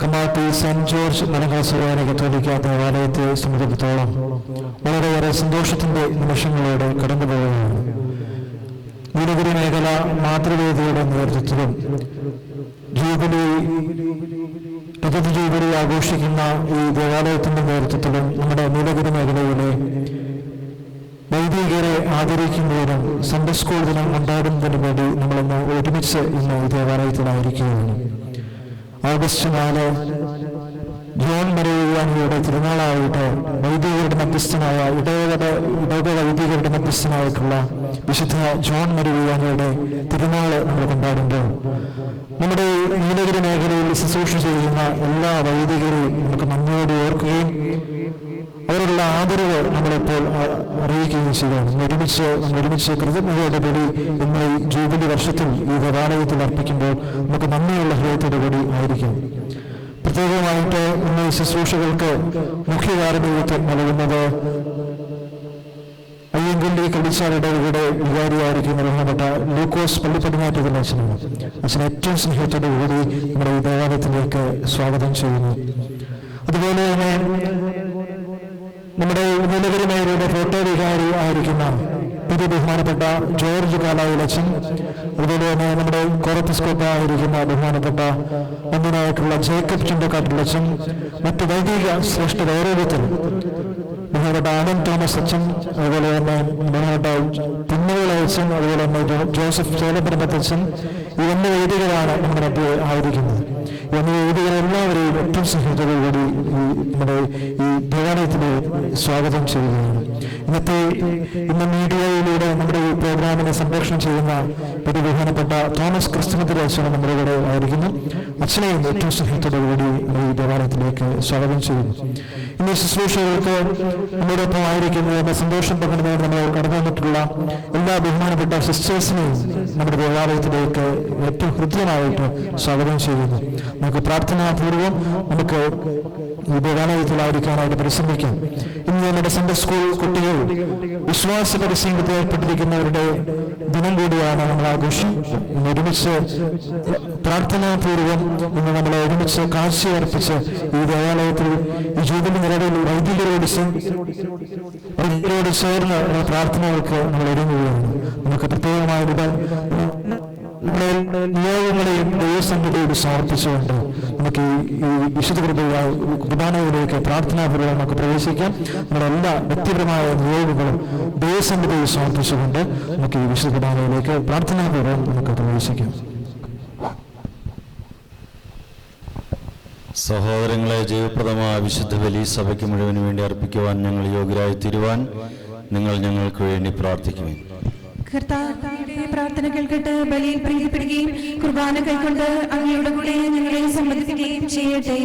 കമാട്ടി saint George Malankara കത്തോലിക്ക ദേവാലയത്തെ സംബന്ധിച്ചിടത്തോളം വളരെയേറെ സന്തോഷത്തിന്റെ നിമിഷങ്ങളോടെ കടന്നു പോവുകയാണ്. നീലഗിരി മേഖല മാതൃവേദിയുടെ നേതൃത്വത്തിലും രജത ജൂബിലി ആഘോഷിക്കുന്ന ഈ ദേവാലയത്തിന്റെ നേതൃത്വത്തിലും നമ്മുടെ നീലഗിരി മേഖലയിലെ വൈദികരെ ആദരിക്കുന്നതിനും സൺഡേ സ്കൂൾ ദിനം കൊണ്ടാടുന്നതിനു വേണ്ടി നമ്മളിന്ന് ഒരുമിച്ച് ഇന്ന് ഈ ദേവാലയത്തിലായിരിക്കുകയാണ്. ഓഗസ്റ്റ് 4 ജോൺ മരിയാനിയുടെ തിരുനാളായിട്ട് വൈദികരുടെ മധ്യസ്ഥനായ ഇടവക വൈദികരുടെ മധ്യസ്ഥനായിട്ടുള്ള വിശുദ്ധ ജോൺ മരിയാനിയുടെ തിരുനാള് നമ്മൾ കൊണ്ടാടുമ്പോൾ നമ്മുടെ നീലഗിരി മേഖലയിൽ ശുശ്രൂഷ ചെയ്യുന്ന എല്ലാ വൈദികരെയും നമുക്ക് നന്ദിയോടെ ഓർക്കുകയും അവരുള്ള ആദരവ് നമ്മളിപ്പോൾ അറിയിക്കുകയും ചെയ്യുകയാണ്. ഒരുമിച്ച് കൃതജ്ഞതയോടെ കൂടി ഇന്ന് ഈ ജൂബിലി വർഷത്തിൽ ഈ ദേവാലയത്തിൽ അർപ്പിക്കുമ്പോൾ നമുക്ക് നന്ദിയുള്ള ഹൃദയത്തോടു കൂടി ആയിരിക്കും. പ്രത്യേകമായിട്ട് ഇന്ന് ഈ ശുശ്രൂഷകൾക്ക് മുഖ്യ കാർമ്മികത്വം നൽകുന്നത് അയ്യങ്കണ്ടി കടിച്ചാരുടെ ഇവിടെ വികാരിയായിരിക്കുന്ന ബഹുമാനപ്പെട്ട ലൂക്കോസ് പള്ളിപ്പടിഞ്ഞാറ്റത്തിലെ അച്ഛനാണ്. അച്ഛനെ ഏറ്റവും സ്നേഹത്തോടു കൂടി നമ്മുടെ ഈ ദേവാലയത്തിലേക്ക് സ്വാഗതം ചെയ്യുന്നു. അതുപോലെ തന്നെ നമ്മുടെ നീലഗിരി മേഖലയുടെ ഫോട്ടോ വികാരി ആയിരിക്കുന്ന ബഹുമാനപ്പെട്ട ജോർജ് കാലായിലച്ചൻ, അതുപോലെ തന്നെ നമ്മുടെ കോറപ്പിസ്കോപ്പ ആയിരിക്കുന്ന ബഹുമാനപ്പെട്ട ഒന്നിനായിട്ടുള്ള ജേക്കബ് ചുണ്ടക്കാട്ടിലച്ചൻ, മറ്റ് വൈദിക ശ്രേഷ്ഠ ഓരോരുത്തരും ബഹുമാനപ്പെട്ട ആനൻ തോമസ് അച്ഛൻ, അതുപോലെ തന്നെ ബഹുമാനപ്പെട്ട പുണ്യവിളയച്ചൻ, അതുപോലെ തന്നെ ജോസഫ് ചേലപ്പരമ്പത്തച്ഛൻ, ഈ 2 വൈദികരാണ് നമ്മുടെ ആയിരിക്കുന്നത്. ഈ 2 വൈദികരെല്ലാവരെയും ഏറ്റവും സ്നേഹത്തോടുകൂടി നമ്മുടെ ഈ ദേവാലയത്തിൽ സ്വാഗതം ചെയ്യുകയാണ്. ഇന്ന് മീഡിയയിലൂടെ നമ്മുടെ ഈ പ്രോഗ്രാമിനെ സംപ്രേഷണം ചെയ്യുന്ന ബഹുമാനപ്പെട്ട തോമസ് ക്രിസ്തുമത്തിലെ അച്ഛനെ നമ്മുടെ ഇവിടെ ആയിരിക്കുന്നു. അച്ഛനെയും ഏറ്റവും സ്നേഹത്തോടുകൂടി ഈ ദേവാലയത്തിലേക്ക് സ്വാഗതം ചെയ്യുന്നു. ഇന്ന് ശുശ്രൂഷകൾക്ക് നമ്മോടൊപ്പം ആയിരിക്കുന്നതിന്റെ സന്തോഷം പകർന്നതിന് നമ്മൾ കടന്നു വന്നിട്ടുള്ള എല്ലാ ബഹുമാനപ്പെട്ട സിസ്റ്റേഴ്സിനെയും നമ്മുടെ ദേവാലയത്തിലേക്ക് ഏറ്റവും ഹൃദ്യമായിട്ട് സ്വാഗതം ചെയ്യുന്നു. നമുക്ക് പ്രാർത്ഥനാപൂർവം നമുക്ക് ഈ ദേവാലയത്തിലായിരിക്കാനായിട്ട് പരിശ്രമിക്കാം. ഇന്ന് നമ്മുടെ സൺഡേ സ്കൂൾ കുട്ടികൾ വിശ്വാസ പരിശീലനത്തിൽ ഏർപ്പെട്ടിരിക്കുന്നവരുടെ ദിനം കൂടിയാണ് നമ്മൾ ആഘോഷം. ഇന്ന് ഒരുമിച്ച് പ്രാർത്ഥനാപൂർവം ഇന്ന് നമ്മളെ ഒരുമിച്ച് കാഴ്ചയർപ്പിച്ച് ഈ ദേവാലയത്തിൽ ഈ ജൂബിലി നിലവിൽ വൈദികരോട് ചേർന്ന് പ്രാർത്ഥനകൾക്ക് നമ്മൾ ഒരുങ്ങുകയാണ്. നമുക്ക് പ്രത്യേകമായിട്ട് നിയോഗങ്ങളെയും ദൈവസന്നിധിയോട് സമർപ്പിച്ചുകൊണ്ട് നമുക്ക് ഈ വിശുദ്ധ കുർബാനയിലേക്ക് പ്രാർത്ഥനാപൂർവ്വം നമുക്ക് പ്രവേശിക്കാം. നമ്മുടെ എല്ലാ വ്യക്തിപരമായ നിയോഗങ്ങളും ദൈവസന്നിധിയിൽ സമർപ്പിച്ചുകൊണ്ട് നമുക്ക് ഈ വിശുദ്ധ കുർബാനയിലേക്ക് പ്രാർത്ഥനാപൂർവ്വം നമുക്ക് പ്രവേശിക്കാം. സഹോദരങ്ങളെ, ജയപ്രദമായ വിശുദ്ധ ബലി സഭയ്ക്ക് മുഴുവന് വേണ്ടി അർപ്പിക്കുവാൻ ഞങ്ങൾ യോഗ്യരായി തീരുവാൻ നിങ്ങൾ ഞങ്ങൾക്ക് വേണ്ടി പ്രാർത്ഥിക്കുവിൻ. കർത്താവിന്റെ പ്രാർത്ഥന കേൾക്കട്ടെ, ബലിയിൽ പ്രീതിപ്പെടുകയും കുർബാന കൈക്കൊണ്ട് അങ്ങയുടെ കൂടെ ഞങ്ങളെ സംബന്ധിക്കുകയും ചെയ്യട്ടെ.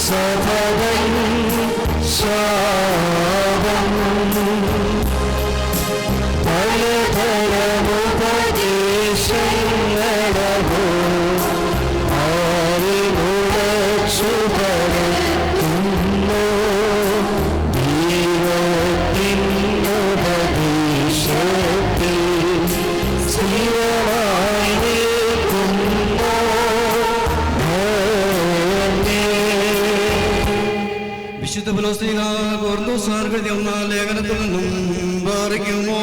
സഭവൻ ശാപം പലതരമുപദേശങ്ങളവോ ആരിമുളച്ചുപരത്തുന്നു ദൈവത്തിനുപദേശത്തിൽ സ്ഥിരമായി നിൽക്കുന്നു. വിശുദ്ധ പൗലോസ്ലീഹ കൊരിന്ത്യർ എന്ന ലേഖനത്തിൽ നിന്നും പറയുമോ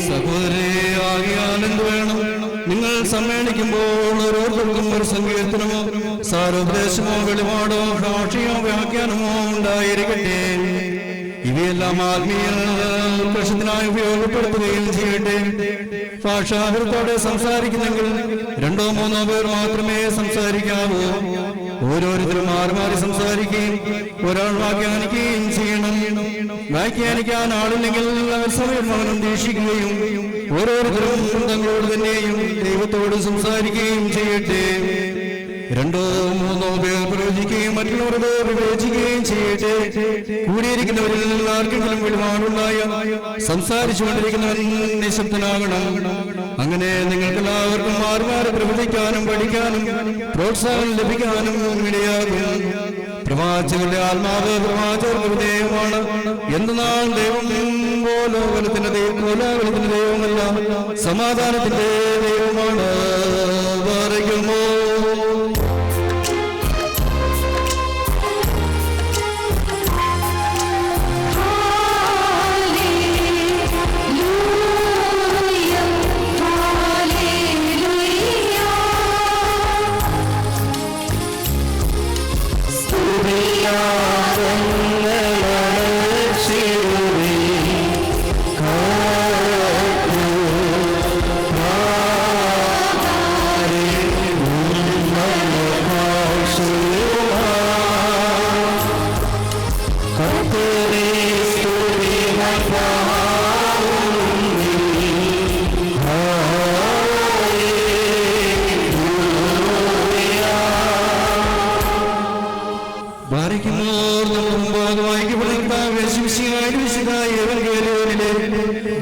സഹോദരേ, ആകിയാൽ എന്ത് വേണം? നിങ്ങൾ സമ്മേളിക്കുമ്പോൾ ഓരോരുത്തർക്കും ഒരു സങ്കീർത്തനമോ സാരോപദേശമോ വെളിപാടോ ഭാഷയോ വ്യാഖ്യാനമോ ഉണ്ടായിരിക്കട്ടെ. ഇവയെല്ലാം ആത്മീയ ഉത്കർഷത്തിനായി ഉപയോഗപ്പെടുത്തുകയും ചെയ്യട്ടെ. ഭാഷാഭിരുത്തോടെ സംസാരിക്കുന്നെങ്കിൽ 2 or 3 പേർ മാത്രമേ സംസാരിക്കാവൂ. ഓരോരുത്തരും മാറി മാറി സംസാരിക്കുകയും ഒരാൾ വ്യാഖ്യാനിക്കുകയും ചെയ്യണം. വ്യാഖ്യാനിക്കാൻ ആളില്ലെങ്കിൽ അവർ സമയം മൗനം ദീക്ഷിക്കുകയും ഓരോരുത്തരും തങ്ങളോട് തന്നെയും ദൈവത്തോട് സംസാരിക്കുകയും ചെയ്യട്ടെ. 2 or 3 പേർ പ്രവചിക്കുകയും മറ്റുള്ളവരോട് വിവേചിക്കുകയും ചെയ്യട്ടെ. കൂടിയിരിക്കുന്നവരിൽ ആർക്കെങ്കിലും വെളിപാടുണ്ടായ സംസാരിച്ചുകൊണ്ടിരിക്കുന്നവൻ നിശബ്ദനാകണം. അങ്ങനെ നിങ്ങൾക്കെല്ലാവർക്കും മാറി മാറി പ്രവചിക്കാനും പഠിക്കാനും പ്രോത്സാഹനം ലഭിക്കാനും ഇടയാകും. പ്രവാചകരുടെ ആത്മാവ് പ്രവാചകർക്ക് വിധേയമാണ്. എന്നാൽ ദൈവം കോലാഹലത്തിന്റെ ദൈവമല്ല, സമാധാനത്തിന്റെ ദൈവമാണ്. പറയുമോ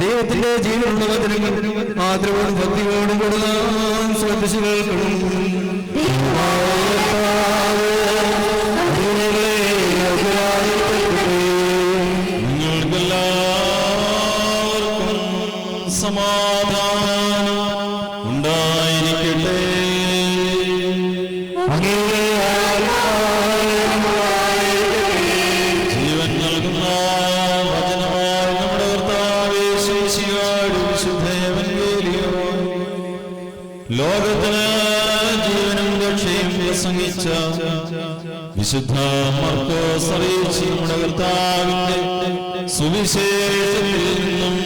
ദൈവത്തിന്റെ ജീവനുള്ള വചനങ്ങൾ ആദരവോടും ഭക്തിയോടും കൂടെ നാം ശ്രദ്ധിച്ചു കേൾക്കണം. നിങ്ങൾക്കെല്ലാവർക്കും സമാധാനം ഉണ്ടായിരിക്കട്ടെ. ജീവൻ നൽകുന്ന വചനമായ നമ്മുടെ കർത്താവേ യേശുമിശിഹായുടെ വിശുദ്ധ എവൻഗേലിയോ, ലോകത്തിന് ജീവനും രക്ഷയും പ്രസംഗിച്ച വിശുദ്ധ മർക്കോസ് അറിയിച്ച നമ്മുടെ കർത്താവിന്റെ സുവിശേഷത്തിൽ നിന്നും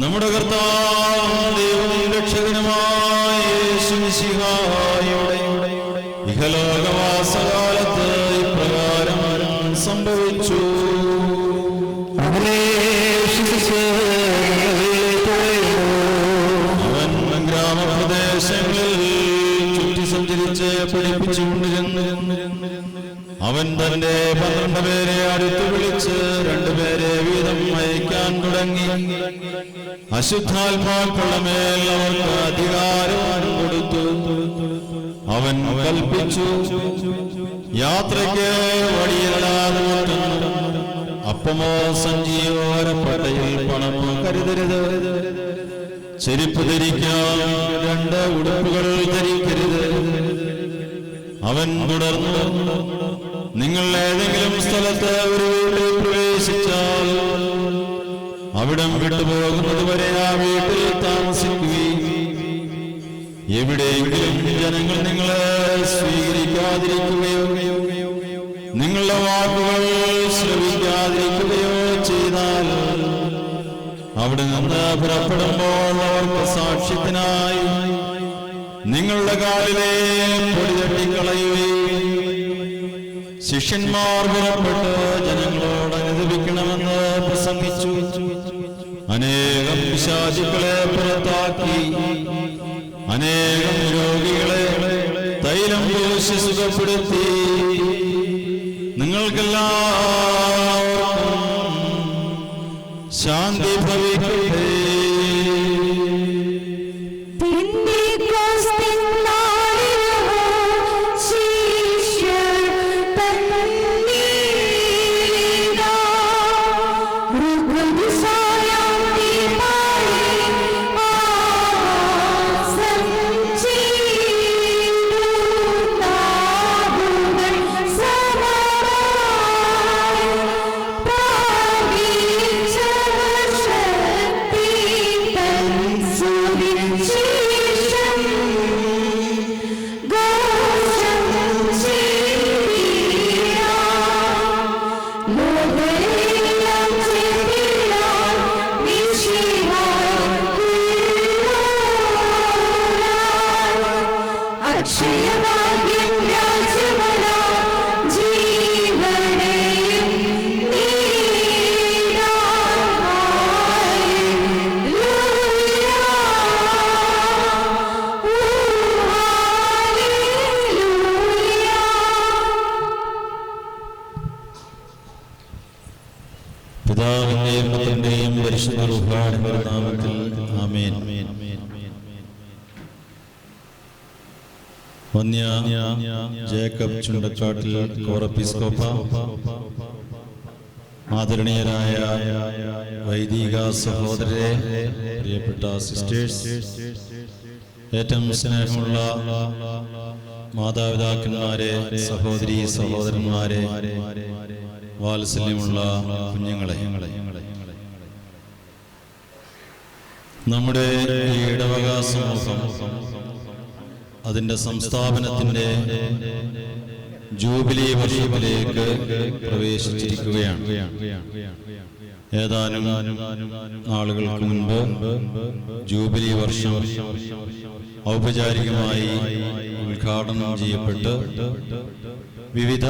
നമ്മുടെ കർത്താവും ദൈവവും രക്ഷകനുമായ യേശുമിശിഹായുടെ ഇഹലോകവാസകാലത്ത് ഇപ്രകാരം സംഭവിച്ചു. അവൻ ഗ്രാമപ്രദേശങ്ങളിൽ ചുറ്റി സഞ്ചരിച്ച് പഠിപ്പിച്ചുകൊണ്ടിരുന്നു. അവൻ തന്റെ 12 പേരെ അടുത്ത് വിളിച്ച് 2 പേരെ വീതം അയക്കാൻ തുടങ്ങി. അശുദ്ധാത്മാക്കളുടെ മേൽ അവർക്ക് അധികാരം കൊടുത്തു. അവൻ കൽപ്പിച്ചു, യാത്രയ്ക്ക് വഴിയല്ലാതെ മറ്റൊന്നും അപ്പമോ സഞ്ചിയോ അരപ്പട്ടയിൽ പണമോ കരുതരുത്. ചെരുപ്പ് ധരിക്കാൻ 2 ഉടുപ്പുകൾ ധരിക്കരുത്. അവൻ തുടർന്നു, നിങ്ങൾ ഏതെങ്കിലും സ്ഥലത്ത് ഒരു വീട്ടിൽ പ്രവേശിച്ചാൽ അവിടം വിട്ടുപോകുന്നത് വരെ ആ വീട്ടിൽ താമസിക്കുകയും എവിടെയെങ്കിലും ജനങ്ങൾ നിങ്ങളെ സ്വീകരിക്കാതിരിക്കുകയോ നിങ്ങളുടെ വാക്കുകൾ ശ്രവിക്കാതിരിക്കുകയോ ചെയ്താൽ അവിടെ നിന്ന് പുറപ്പെടുമ്പോൾ അവർക്ക് സാക്ഷ്യത്തിനായി നിങ്ങളുടെ കാലിലെ പൊടി തട്ടിക്കളയുകയും ശിഷ്യന്മാർ പുറപ്പെട്ട് ജനങ്ങളോട് അനുദപിക്കണമെന്ന് പ്രസംഗിച്ചു. അനേകം പിശാചുക്കളെ പുറത്താക്കി അനേകം രോഗികളെ തൈലം പൂശി സുഖപ്പെടുത്തി. നിങ്ങൾക്കെല്ലാവർക്കും ശാന്തി ഭവിക്കട്ടെ. പിതാവിന്റെയും പുത്രന്റെയും പരിശുദ്ധ റൂഹായുടെ നാമത്തിൽ ആമേൻ. വന്യ ജേക്കബ് ചുണ്ടക്കാട്ടിൽ കോറപ്പിസ്കോപ്പ, ആദരണീയരായ വൈദിക സഹോദരരെ, പ്രിയപ്പെട്ട സിസ്റ്റേഴ്സ്, ഏറ്റവും സ്നേഹമുള്ള മാതാപിതാക്കന്മാരെ, സഹോദരീ സഹോദരന്മാരെ, വാത്സല്യമുള്ള കുഞ്ഞുങ്ങളെ, നമ്മുടെ ഈ ഇടവക സമൂഹം അതിൻ്റെ സംസ്ഥാപനത്തിൻ്റെ ജൂബിലി വർഷത്തിലേക്ക് പ്രവേശിച്ചിരിക്കുകയാണ്. ഏതാനും നാളുകൾക്ക് മുൻപ് ജൂബിലി വർഷം ഔപചാരികമായി ഉദ്ഘാടനം ചെയ്യപ്പെട്ട് വിവിധ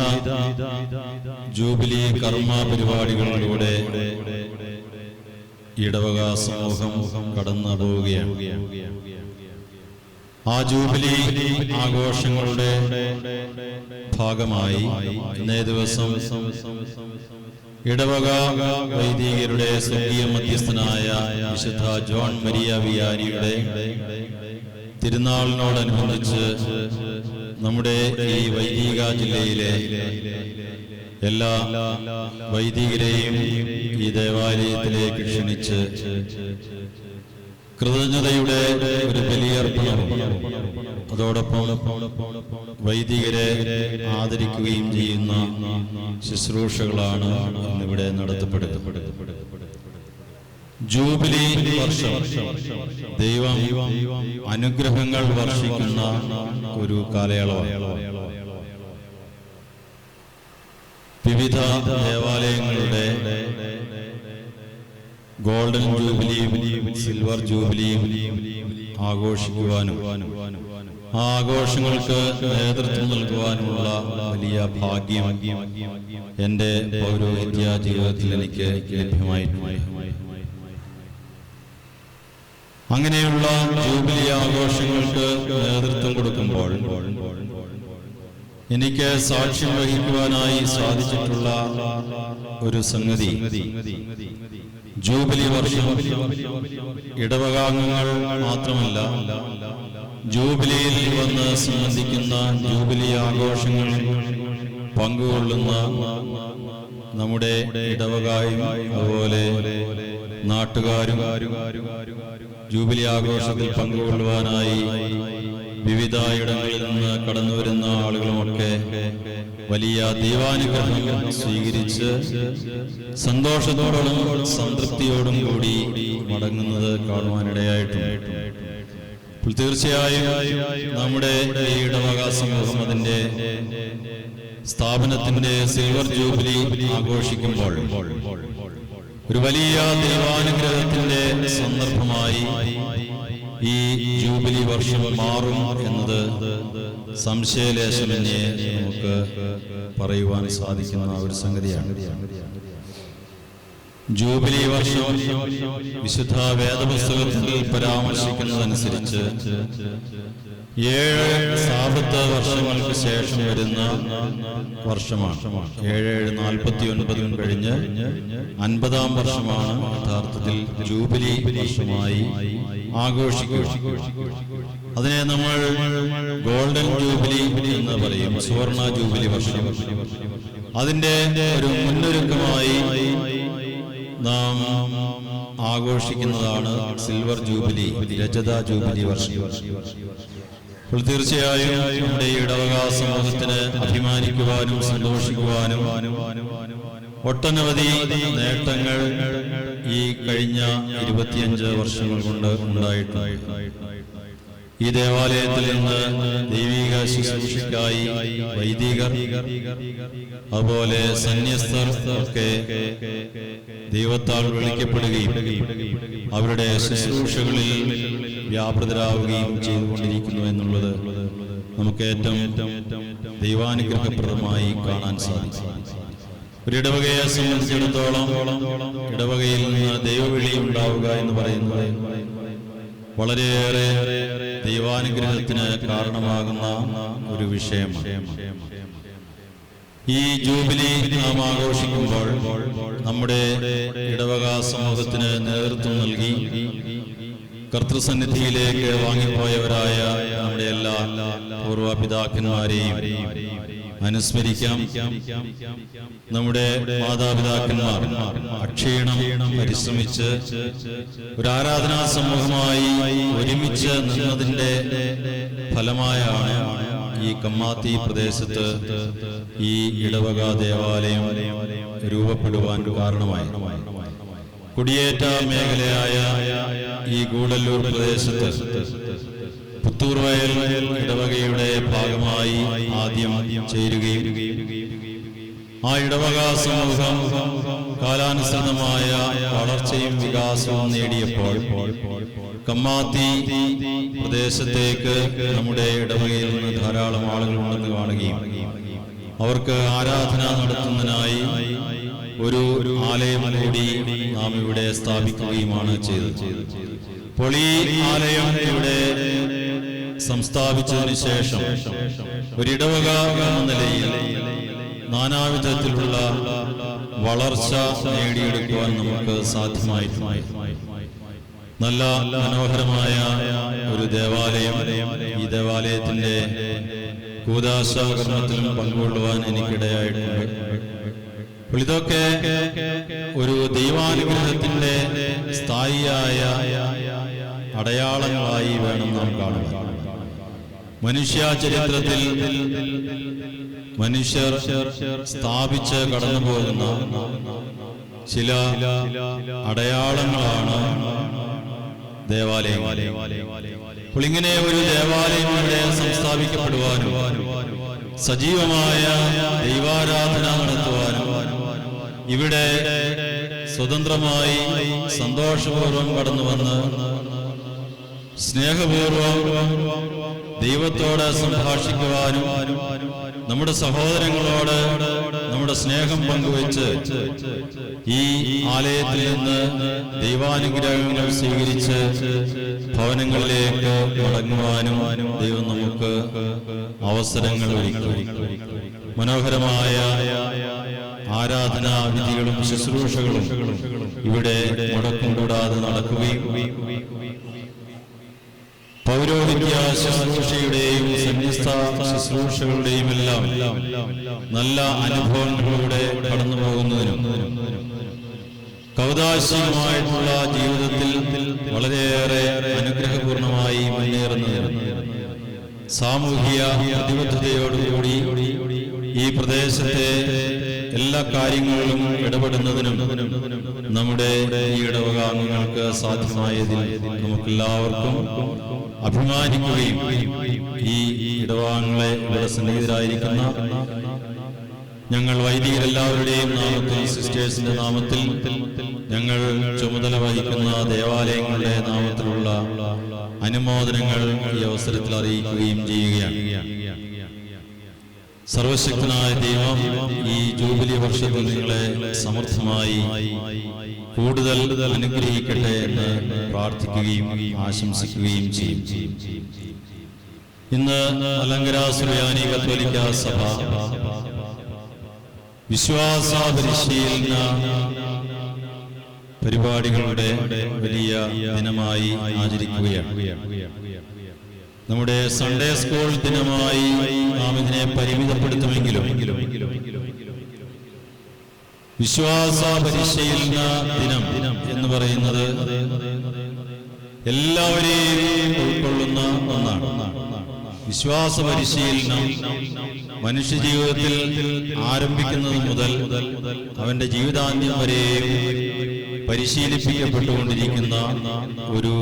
ജൂബിലി കർമ്മ പരിപാടികളിലൂടെ ഇടവക സമൂഹം കടന്നു പോവുകയാണ്. ആ ജൂബിലി ആഘോഷങ്ങളുടെ ഭാഗമായി ഇന്നേ ദിവസം ഇടവക വൈദികരുടെ സ്വർഗീയ മധ്യസ്ഥനായ വിശുദ്ധ ജോൺ മരിയ വിയാനിയുടെ തിരുനാളിനോടനുബന്ധിച്ച് നമ്മുടെ ഈ വൈദിക ജില്ലയിലെ എല്ലാ വൈദികരെയും ഈ ദേവാലയത്തിലേക്ക് ക്ഷണിച്ച് കൃതജ്ഞതയുടെ ഒരു ബലിയർപ്പണവും അതോടൊപ്പം വൈദികരെ ആദരിക്കുകയും ചെയ്യുന്ന ശുശ്രൂഷകളാണ് ഇന്നിവിടെ നടത്തപ്പെടുന്നത്. ജൂബിലി വർഷം ദൈവം അനുഗ്രഹങ്ങൾ വർഷിക്കുന്ന ഒരു കാലയളവാണ്. വിവിധ ദേവാലയങ്ങളുടെ ഗോൾഡൻ ജൂബിലിയും സിൽവർ ജൂബിലിയും ആഘോഷിക്കുവാനും ആ ആഘോഷങ്ങൾക്ക് നേതൃത്വം നൽകുവാനുമുള്ള വലിയ ഭാഗ്യം എൻ്റെ പൗരോഹിത്യ ജീവിതത്തിൽ എനിക്ക് ലഭ്യമായിട്ടുണ്ട്. അങ്ങനെയുള്ള ജൂബിലി ആഘോഷങ്ങൾക്ക് നേതൃത്വം കൊടുക്കുമ്പോൾ എനിക്ക് സാക്ഷ്യം വഹിക്കുവാനായി സാധിച്ചിട്ടുള്ള ഒരു സംഗതി, ജൂബിലി വർഷം ഇടവകാംഗങ്ങൾ മാത്രമല്ല, ജൂബിലിയിൽ വന്ന് സംബന്ധിക്കുന്ന ജൂബിലി ആഘോഷങ്ങൾ പങ്കുകൊള്ളുന്ന നമ്മുടെ ഇടവകായും അതുപോലെ നാട്ടുകാരും ജൂബിലി ആഘോഷത്തിൽ പങ്കുകൊള്ളുവാനായി വിവിധ ഇടങ്ങളിൽ നിന്ന് കടന്നു വരുന്ന ആളുകളുമൊക്കെ വലിയ ദൈവാനുഗ്രഹം സ്വീകരിച്ച് സന്തോഷത്തോടും സംതൃപ്തിയോടും കൂടി മടങ്ങുന്നത് കാണുവാനിടയായിട്ടുണ്ട്. തീർച്ചയായും നമ്മുടെ ഈ ഇടവക സമൂഹം അതിൻ്റെ സ്ഥാപനത്തിന്റെ സിൽവർ ജൂബിലി ആഘോഷിക്കുമ്പോൾ ഒരു വലിയ ദൈവാനുഗ്രഹത്തിന്റെ സന്ദർഭമായി ഈ ജൂബിലി വർഷം മാറും എന്നത് സംശയലേശമന്യേ നമുക്ക് പറയുവാൻ സാധിക്കുന്ന ഒരു സംഗതിയാണ്. ജൂബിലി വർഷം വിശുദ്ധ വേദപുസ്തകത്തിൽ പരാമർശിക്കുന്നതനുസരിച്ച് 7 സാബത്ത് വർഷങ്ങൾക്ക് ശേഷം വരുന്ന വർഷമാണ്. 7-49 കഴിഞ്ഞ് 50-ാം വർഷമാണ് യഥാർത്ഥത്തിൽ ജൂബിലി വർഷമായി ആഘോഷിക്കുക. അതിനെ നമ്മൾ ഗോൾഡൻ ജൂബിലി എന്ന് പറയും, സുവർണ ജൂബിലി വർഷം. അതിന്റെ ഒരു മുന്നൊരുക്കമായി നാം ആഘോഷിക്കുന്നതാണ് സിൽവർ ജൂബിലി, രജത ജൂബിലി വർഷം. അപ്പോൾ തീർച്ചയായും നമ്മുടെ ഈ ഇടവക സമൂഹത്തിന് അഭിമാനിക്കുവാനും സന്തോഷിക്കുവാനും ഒട്ടനവധി നേട്ടങ്ങൾ ഈ കഴിഞ്ഞ 25 വർഷങ്ങൾ കൊണ്ട് ഉണ്ടായിട്ടുണ്ട്. ഈ ദേവാലയത്തിൽ നിന്ന് ദൈവിക ശുശ്രൂഷയ്ക്കായി വൈദികർ, അതുപോലെ സന്യസ്തർ ഒക്കെ ദൈവത്താൽ വിളിക്കപ്പെടുകയും അവരുടെ ശുശ്രൂഷകളിൽ വ്യാപൃതരാവുകയും ചെയ്തുകൊണ്ടിരിക്കുന്നു എന്നുള്ളത് നമുക്ക് ഏറ്റവും ദൈവാനുഗ്രഹപ്രദമായി കാണാൻ സാധിക്കും. ഒരു ഇടവകയെ സംബന്ധിച്ചിടത്തോളം ഇടവകയിൽ നിന്ന് ദൈവവിളി ഉണ്ടാവുക എന്ന് പറയുന്നത് വളരെയേറെ ദൈവാനുഗ്രഹത്തിന് കാരണമാകുന്ന ഒരു വിഷയമാണ്. ഈ ജൂബിലി നാം ആഘോഷിക്കുമ്പോൾ നമ്മുടെ ഇടവക സമൂഹത്തിന് നേതൃത്വം നൽകി കർത്തൃസന്നിധിയിലേക്ക് വാങ്ങിപ്പോയവരായ നമ്മുടെ എല്ലാ പൂർവ്വപിതാക്കന്മാരെയും അനുസ്മരിക്കാം. നമ്മുടെ മാതാപിതാക്കന്മാർ അക്ഷീണം പരിശ്രമിച്ച് ഒരു ആരാധനാ സമൂഹമായി ഒരുമിച്ച് നിന്നതിന്റെ ഫലമായാണ് ഈ കമ്മാത്തി പ്രദേശത്ത് ഈ ഇടവക ദേവാലയം രൂപപ്പെടുവാൻ കാരണമായി. കുടിയേറ്റ മേഖലയായ ഈ ഗൂഡല്ലൂർ പ്രദേശത്ത് പുത്തൂർവയൽ ഇടവകയുടെ ഭാഗമായി ആദ്യം ചേരുകയും ആ ഇടവക സമൂഹം കാലാനുസൃതമായ വളർച്ചയും വികാസവും നേടിയപ്പോൾ കമ്മാത്തി പ്രദേശത്തേക്ക് നമ്മുടെ ഇടവകയിൽ നിന്ന് ധാരാളം ആളുകൾ ഉണ്ടെന്ന് കാണുകയും അവർക്ക് ആരാധന നടത്തുന്നതിനായി ഒരു ആലയം കൂടി നാം ഇവിടെ സ്ഥാപിക്കുകയുമാണ് ചെയ്തത്. അപ്പോൾ ഈ ആലയം ഇവിടെ സംസ്ഥാപിച്ചതിന് ശേഷം ഒരിടവക എന്ന നിലയിൽ നാനാവിധത്തിലുള്ള വളർച്ച നേടിയെടുക്കുവാൻ നമുക്ക് സാധ്യമായിട്ടുണ്ട്. നല്ല മനോഹരമായ ഒരു ദേവാലയം, ഈ ദേവാലയത്തിന്റെ കൂദാശകർമ്മത്തിലും പങ്കുകൊള്ളുവാൻ എനിക്കിടയായിട്ടുണ്ട്. ഇതൊക്കെ ഒരു ദൈവാനുഗ്രഹത്തിന്റെ സ്ഥായിയായ അടയാളങ്ങളായി വേണം നാം കാണുവാൻ. മനുഷ്യ ചരിത്രത്തിൽ മനുഷ്യർ സ്ഥാപിച്ച് കടന്നു പോകുന്ന ചില അടയാളങ്ങളാണ് ദേവാലയം. അപ്പോൾ ഇങ്ങനെ ഒരു ദേവാലയം ഇവിടെ സംസ്ഥാപിക്കപ്പെടുവാനും സജീവമായ ദൈവാരാധന നടത്തുവാനും ഇവിടെ സ്വതന്ത്രമായി സന്തോഷപൂർവം കടന്നു വന്ന് സ്നേഹപൂർവം ദൈവത്തോട് സംഭാഷിക്കുവാനും നമ്മുടെ സഹോദരങ്ങളോട് നമ്മുടെ സ്നേഹം പങ്കുവെച്ച് ഈ ആലയത്തിൽ നിന്ന് ദൈവാനുഗ്രഹങ്ങൾ സ്വീകരിച്ച് ഭവനങ്ങളിലേക്ക് മടങ്ങുവാനും ദൈവം നമുക്ക് അവസരങ്ങൾ ഒരുക്കും. മനോഹരമായ ആരാധനാ വിധികളും ശുശ്രൂഷകളും ഇവിടെ മുടക്കം കൂടാതെ നടക്കുകയും പൗരോഹിത്യ ശുശ്രൂഷയുടെയും സന്യസ്ത ശുശ്രൂഷകളുടെയും എല്ലാം നല്ല അനുഭവങ്ങളിലൂടെ കടന്നു പോകുന്നതിനും കൗദാശികമായിട്ടുള്ള ജീവിതത്തിൽ വളരെയേറെ അനുഗ്രഹപൂർണമായി മുന്നേറുന്നതിനും സാമൂഹിക പ്രതിബദ്ധതയോടുകൂടി ഈ പ്രദേശത്തെ എല്ലാ കാര്യങ്ങളിലും ഇടപെടുന്നതിനും നമ്മുടെ ഈ ഇടവക അംഗങ്ങൾക്ക് സാധ്യമായതിൽ നമുക്കെല്ലാവർക്കും അഭിമാനിക്കുകയും ഈ ഇടവാങ്ങളെ ഇവിടെ സന്നിഹിതരായിരിക്കുന്ന ഞങ്ങൾ വൈദികരെല്ലാവരുടെയും നാമത്തിൽ, സിസ്റ്റേഴ്സിന്റെ നാമത്തിൽ, ഞങ്ങൾ ചുമതല വഹിക്കുന്ന ദേവാലയങ്ങളുടെ നാമത്തിലുള്ള അനുമോദനങ്ങൾ ഈ അവസരത്തിൽ അറിയിക്കുകയും ചെയ്യുകയാണ്. സർവശക്തനായ ദൈവം ഈ ജൂബിലി വർഷത്തിൽ നിങ്ങളെ സമർത്ഥമായി കൂടുതൽ അനുഗ്രഹിക്കട്ടെ എന്ന് പ്രാർത്ഥിക്കുകയും ആശംസിക്കുകയും ചെയ്യും. ഇന്ന് മലങ്കര സുറിയാനി കത്തോലിക്ക സഭ വിശ്വാസ പരിശീലന പരിപാടികളുടെ വലിയ ദിനമായി ആചരിക്കുകയാണ്. നമ്മുടെ സൺഡേ സ്കൂൾ ദിനമായി നാം ഇതിനെ പരിമിതപ്പെടുത്തുമെങ്കിലും വിശ്വാസ പരിശീലന ദിനം എന്ന് പറയുന്നത് എല്ലാവരെയും ഉൾക്കൊള്ളുന്ന ഒന്നാണ്. വിശ്വാസ പരിശീലനം മനുഷ്യ ജീവിതത്തിൽ ആരംഭിക്കുന്നത് മുതൽ അവന്റെ ജീവിതാന്ത്യം വരെയും പരിശീലിപ്പിക്കപ്പെട്ടുകൊണ്ടിരിക്കുന്ന ഒരു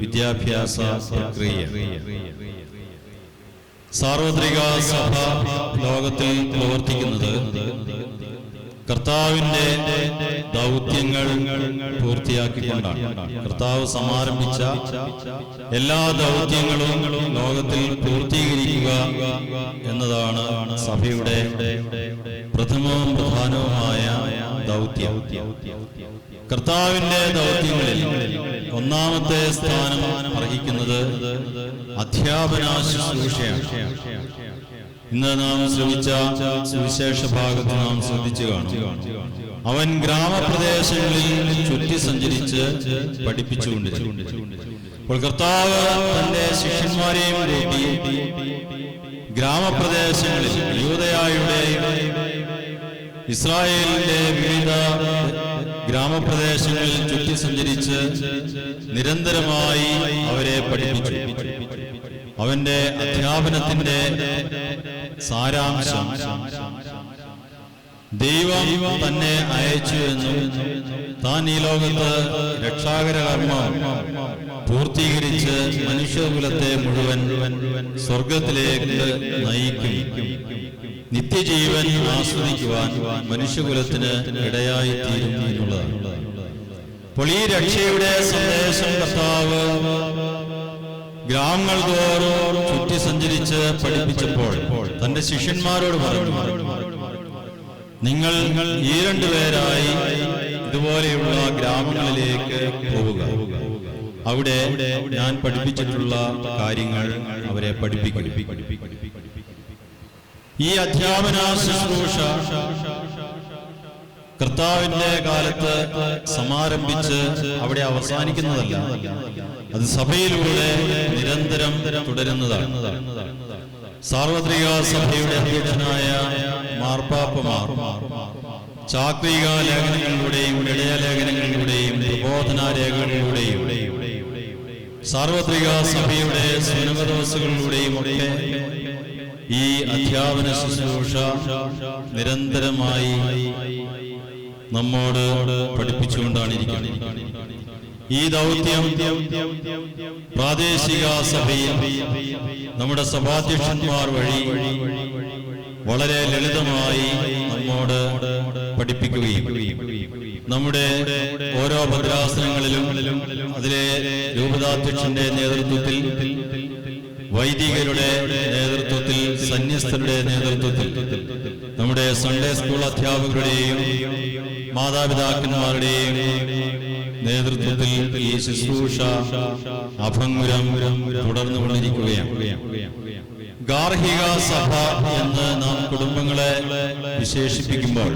വിദ്യാഭ്യാസ പ്രക്രിയ. സാർവത്രിക സഭ ലോകത്തിൽ പ്രവർത്തിക്കുന്നത് കർത്താവിന്റെ ദൗത്യങ്ങൾ പൂർത്തിയാക്കിക്കൊണ്ടാണ്. കർത്താവ് സമാരംഭിച്ച എല്ലാ ദൗത്യങ്ങളും ലോകത്തിൽ പൂർത്തീകരിക്കുക എന്നതാണ് സഭയുടെ പ്രഥമവും പ്രധാനവുമായ ദൗത്യം. കർത്താവിന്റെ ദൗത്യങ്ങളിൽ ഒന്നാമത്തെ സ്ഥാനം അർഹിക്കുന്നത് അധ്യാപന ശുശ്രൂഷയാണ്. ഇന്ന് നാം ശ്രമിച്ച സുവിശേഷ ഭാഗത്ത് നാം ശ്രദ്ധിച്ചു കാണും. അവൻ ഗ്രാമപ്രദേശങ്ങളിൽ ചുറ്റി സഞ്ചരിച്ച് പഠിപ്പിച്ചുകൊണ്ടിരുന്നു. അപ്പോൾ കർത്താവ് തന്റെ ശിഷ്യന്മാരെയും കൂട്ടി ഗ്രാമപ്രദേശങ്ങളിൽ യൂദയായുടെയും ഇസ്രായേലിന്റെ വിവിധ ഗ്രാമപ്രദേശങ്ങളിൽ ചുറ്റി സഞ്ചരിച്ച് നിരന്തരമായി അവരെ പഠിപ്പിച്ചു. അവന്റെ അധ്യാപനത്തിന്റെ സാരാംശം ദൈവം തന്നെ അയച്ചു എന്നും താൻ ഈ ലോകത്ത് രക്ഷാകര കർമ്മം പൂർത്തീകരിച്ച് മനുഷ്യകുലത്തെ മുഴുവൻ സ്വർഗത്തിലേക്ക് നയിക്കും, നിത്യജീവൻ ആസ്വദിക്കുവാൻ മനുഷ്യകുലത്തിന് ഇടയായിത്തീരും എന്നുള്ളതാണ്. അപ്പോൾ ഈ രക്ഷയുടെ സന്ദേശം കർത്താവ് ഗ്രാമങ്ങൾ തോറും ചുറ്റി സഞ്ചരിച്ച് പഠിപ്പിച്ചപ്പോൾ തന്റെ ശിഷ്യന്മാരോട് പറഞ്ഞു, നിങ്ങൾ ഈ രണ്ടുപേരായി ഇതുപോലെയുള്ള ഗ്രാമങ്ങളിലേക്ക് പോവുക, അവിടെ ഞാൻ പഠിപ്പിച്ചിട്ടുള്ള കാര്യങ്ങൾ അവരെ പഠിപ്പിക്കും. ഈ അധ്യാപന ശുശ്രൂഷ കർത്താവിന്റെ കാലത്ത് സമാരംഭിച്ച് അവിടെ അവസാനിക്കുന്നതല്ല, അത് സഭയിലൂടെ നിരന്തരം തുടരുന്നതാണ്. സാർവത്രിക സഭയുടെ അധ്യക്ഷനായ മാർപ്പാപ്പമാർ ചാക്രിക ലേഖനങ്ങളിലൂടെയും ഇടയലേഖനങ്ങളിലൂടെയും പ്രബോധനാരേഖകളിലൂടെയും സാർവത്രിക സഭയുടെ സുനകദോസുകളിലൂടെയും ഒക്കെ ഈ അധ്യാപന ശുശ്രൂഷ നിരന്തരമായി നമ്മോട് പഠിപ്പിച്ചുകൊണ്ടാണ് ഇരിക്കുന്നത്. ഈ ദൗത്യം പ്രാദേശിക സഭയിൽ നമ്മുടെ സഭാധ്യക്ഷന്മാർ വഴി വളരെ ലളിതമായി നമ്മോട് പഠിപ്പിക്കുകയും നമ്മുടെ ഓരോ ഭദ്രാസനങ്ങളിലും അതിലെ രൂപതാധ്യക്ഷന്റെ നേതൃത്വത്തിൽ, വൈദികരുടെ നേതൃത്വത്തിൽ, സന്യസ്തരുടെ നേതൃത്വത്തിൽ, നമ്മുടെ സൺഡേ സ്കൂൾ അധ്യാപകരുടെയും മാതാപിതാക്കന്മാരുടെയും നേതൃത്വത്തിൽ ഈ ശുശ്രൂഷ അഭംഗുരം തുടർന്നുകൊണ്ടിരിക്കുകയാണ്. ഗാർഹിക സഭ എന്ന് നാം കുടുംബങ്ങളെ വിശേഷിപ്പിക്കുമ്പോൾ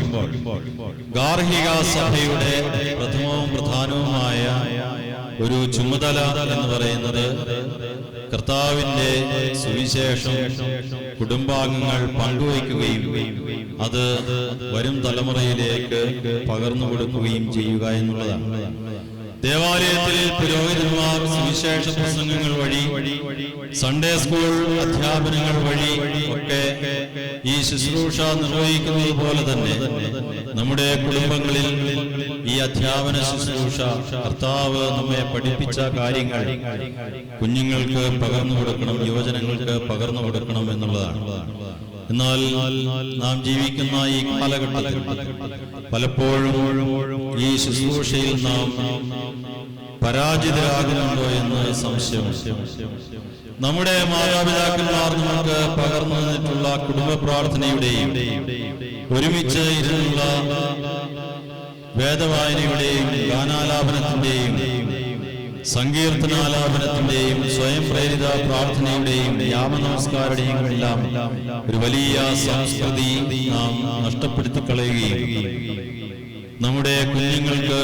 ഗാർഹിക സഭയുടെ പ്രഥമവും പ്രധാനവുമായ ഒരു ചുമതല എന്ന് പറയുന്നത് കർത്താവിന്റെ സുവിശേഷം കുടുംബാംഗങ്ങൾ പങ്കുവയ്ക്കുകയും അത് വരും തലമുറയിലേക്ക് പകർന്നു കൊടുക്കുകയും ചെയ്യുക എന്നുള്ളതാണ്. ദേവാലയത്തിൽ പുരോഹിതന്മാർ സുവിശേഷ പ്രസംഗങ്ങൾ വഴി, സൺഡേ സ്കൂൾ അധ്യാപനങ്ങൾ വഴി ഒക്കെ ഈ ശുശ്രൂഷ നിർവഹിക്കുന്നത് പോലെ തന്നെ നമ്മുടെ കുടുംബങ്ങളിൽ ഈ അധ്യാപന ശുശ്രൂഷ കർത്താവ് നമ്മെ പഠിപ്പിച്ച കാര്യങ്ങൾ കുഞ്ഞുങ്ങൾക്ക് പകർന്നു കൊടുക്കണം, യുവജനങ്ങൾക്ക് പകർന്നു കൊടുക്കണം എന്നുള്ളതാണ്. എന്നാൽ നാം ജീവിക്കുന്ന ഈ കാലഘട്ടത്തിൽ പലപ്പോഴും ഈ ശുശ്രൂഷയിൽ നാം പരാജിതരാകുന്നുണ്ടോ എന്ന് സംശയം. നമ്മുടെ മാതാപിതാക്കന്മാർ നമുക്ക് പകർന്നു തന്നിട്ടുള്ള കുടുംബ പ്രാർത്ഥനയുടെയും ഒരുമിച്ച് ഇരുന്നുള്ള വേദവായനയുടെയും ഗാനാലാപനത്തിന്റെയും സങ്കീർത്തനാലാപനത്തിന്റെയും സ്വയം പ്രേരിത പ്രാർത്ഥനയുടെയും യാമനമസ്കാരുടെയും എല്ലാം ഒരു വലിയ സംസ്കൃതി നാം നഷ്ടപ്പെടുത്തി കളയുകയും നമ്മുടെ കുഞ്ഞുങ്ങൾക്ക്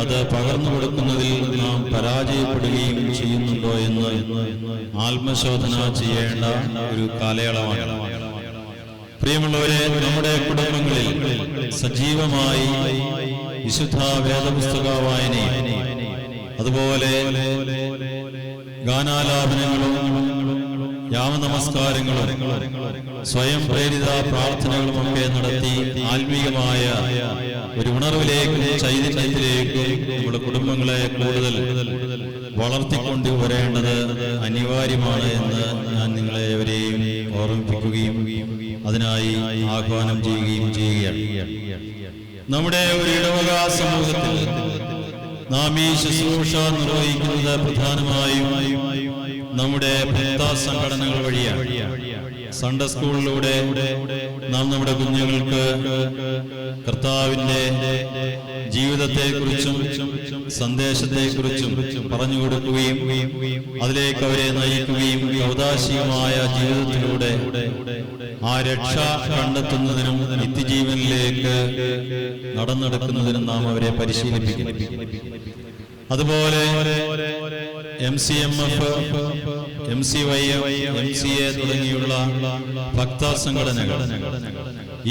അത് പകർന്നു കൊടുക്കുന്നതിൽ നാം പരാജയപ്പെടുകയും ചെയ്യുന്നുണ്ടോ എന്ന് ആത്മശോധന ചെയ്യേണ്ട ഒരു കാലയളവാണ്. പ്രിയമുള്ളവരെ, നമ്മുടെ കുടുംബങ്ങളിൽ സജീവമായി വിശുദ്ധ വേദപുസ്തക വായനയും അതുപോലെ ഗാനാലാപനങ്ങളും യാമനമസ്കാരങ്ങളും സ്വയം പ്രേരിത പ്രാർത്ഥനകളുമൊക്കെ നടത്തി ആത്മീയമായ ഒരു ഉണർവിലേക്കും ചൈതന്യത്തിലേക്കും നമ്മുടെ കുടുംബങ്ങളെ കൂടുതൽ വളർത്തിക്കൊണ്ടുവരേണ്ടത് അനിവാര്യമാണ് എന്ന് ഞാൻ നിങ്ങളെ ഏവരെയും ഓർമ്മിപ്പിക്കുകയും അതിനായി ആഹ്വാനം ചെയ്യുകയാണ്. നമ്മുടെ ഒരു ഇടവക സമൂഹത്തിൽ നാം ഈ ശുശ്രൂഷ നിർവഹിക്കുന്നത് പ്രധാനമായും നമ്മുടെ ഭക്ത സംഘടനകൾ വഴിയാണ്. സൺഡേ സ്കൂളിലൂടെ നാം നമ്മുടെ കുഞ്ഞുങ്ങൾക്ക് കർത്താവിന്റെ ജീവിതത്തെക്കുറിച്ചും സന്ദേശത്തെക്കുറിച്ചും പറഞ്ഞു കൊടുക്കുകയും അതിലേക്ക് അവരെ നയിക്കുകയും ഔദാശികമായ ജീവിതത്തിലൂടെ ആ രക്ഷ കണ്ടെത്തുന്നതിനും നിത്യജീവനിലേക്ക് നടന്നെടുക്കുന്നതിനും നാം അവരെ പരിശീലിപ്പിക്കുന്നു. അതുപോലെ MCMF, MCYM, MCA തുടങ്ങിയുള്ള ഭക്ത സംഘടനകൾ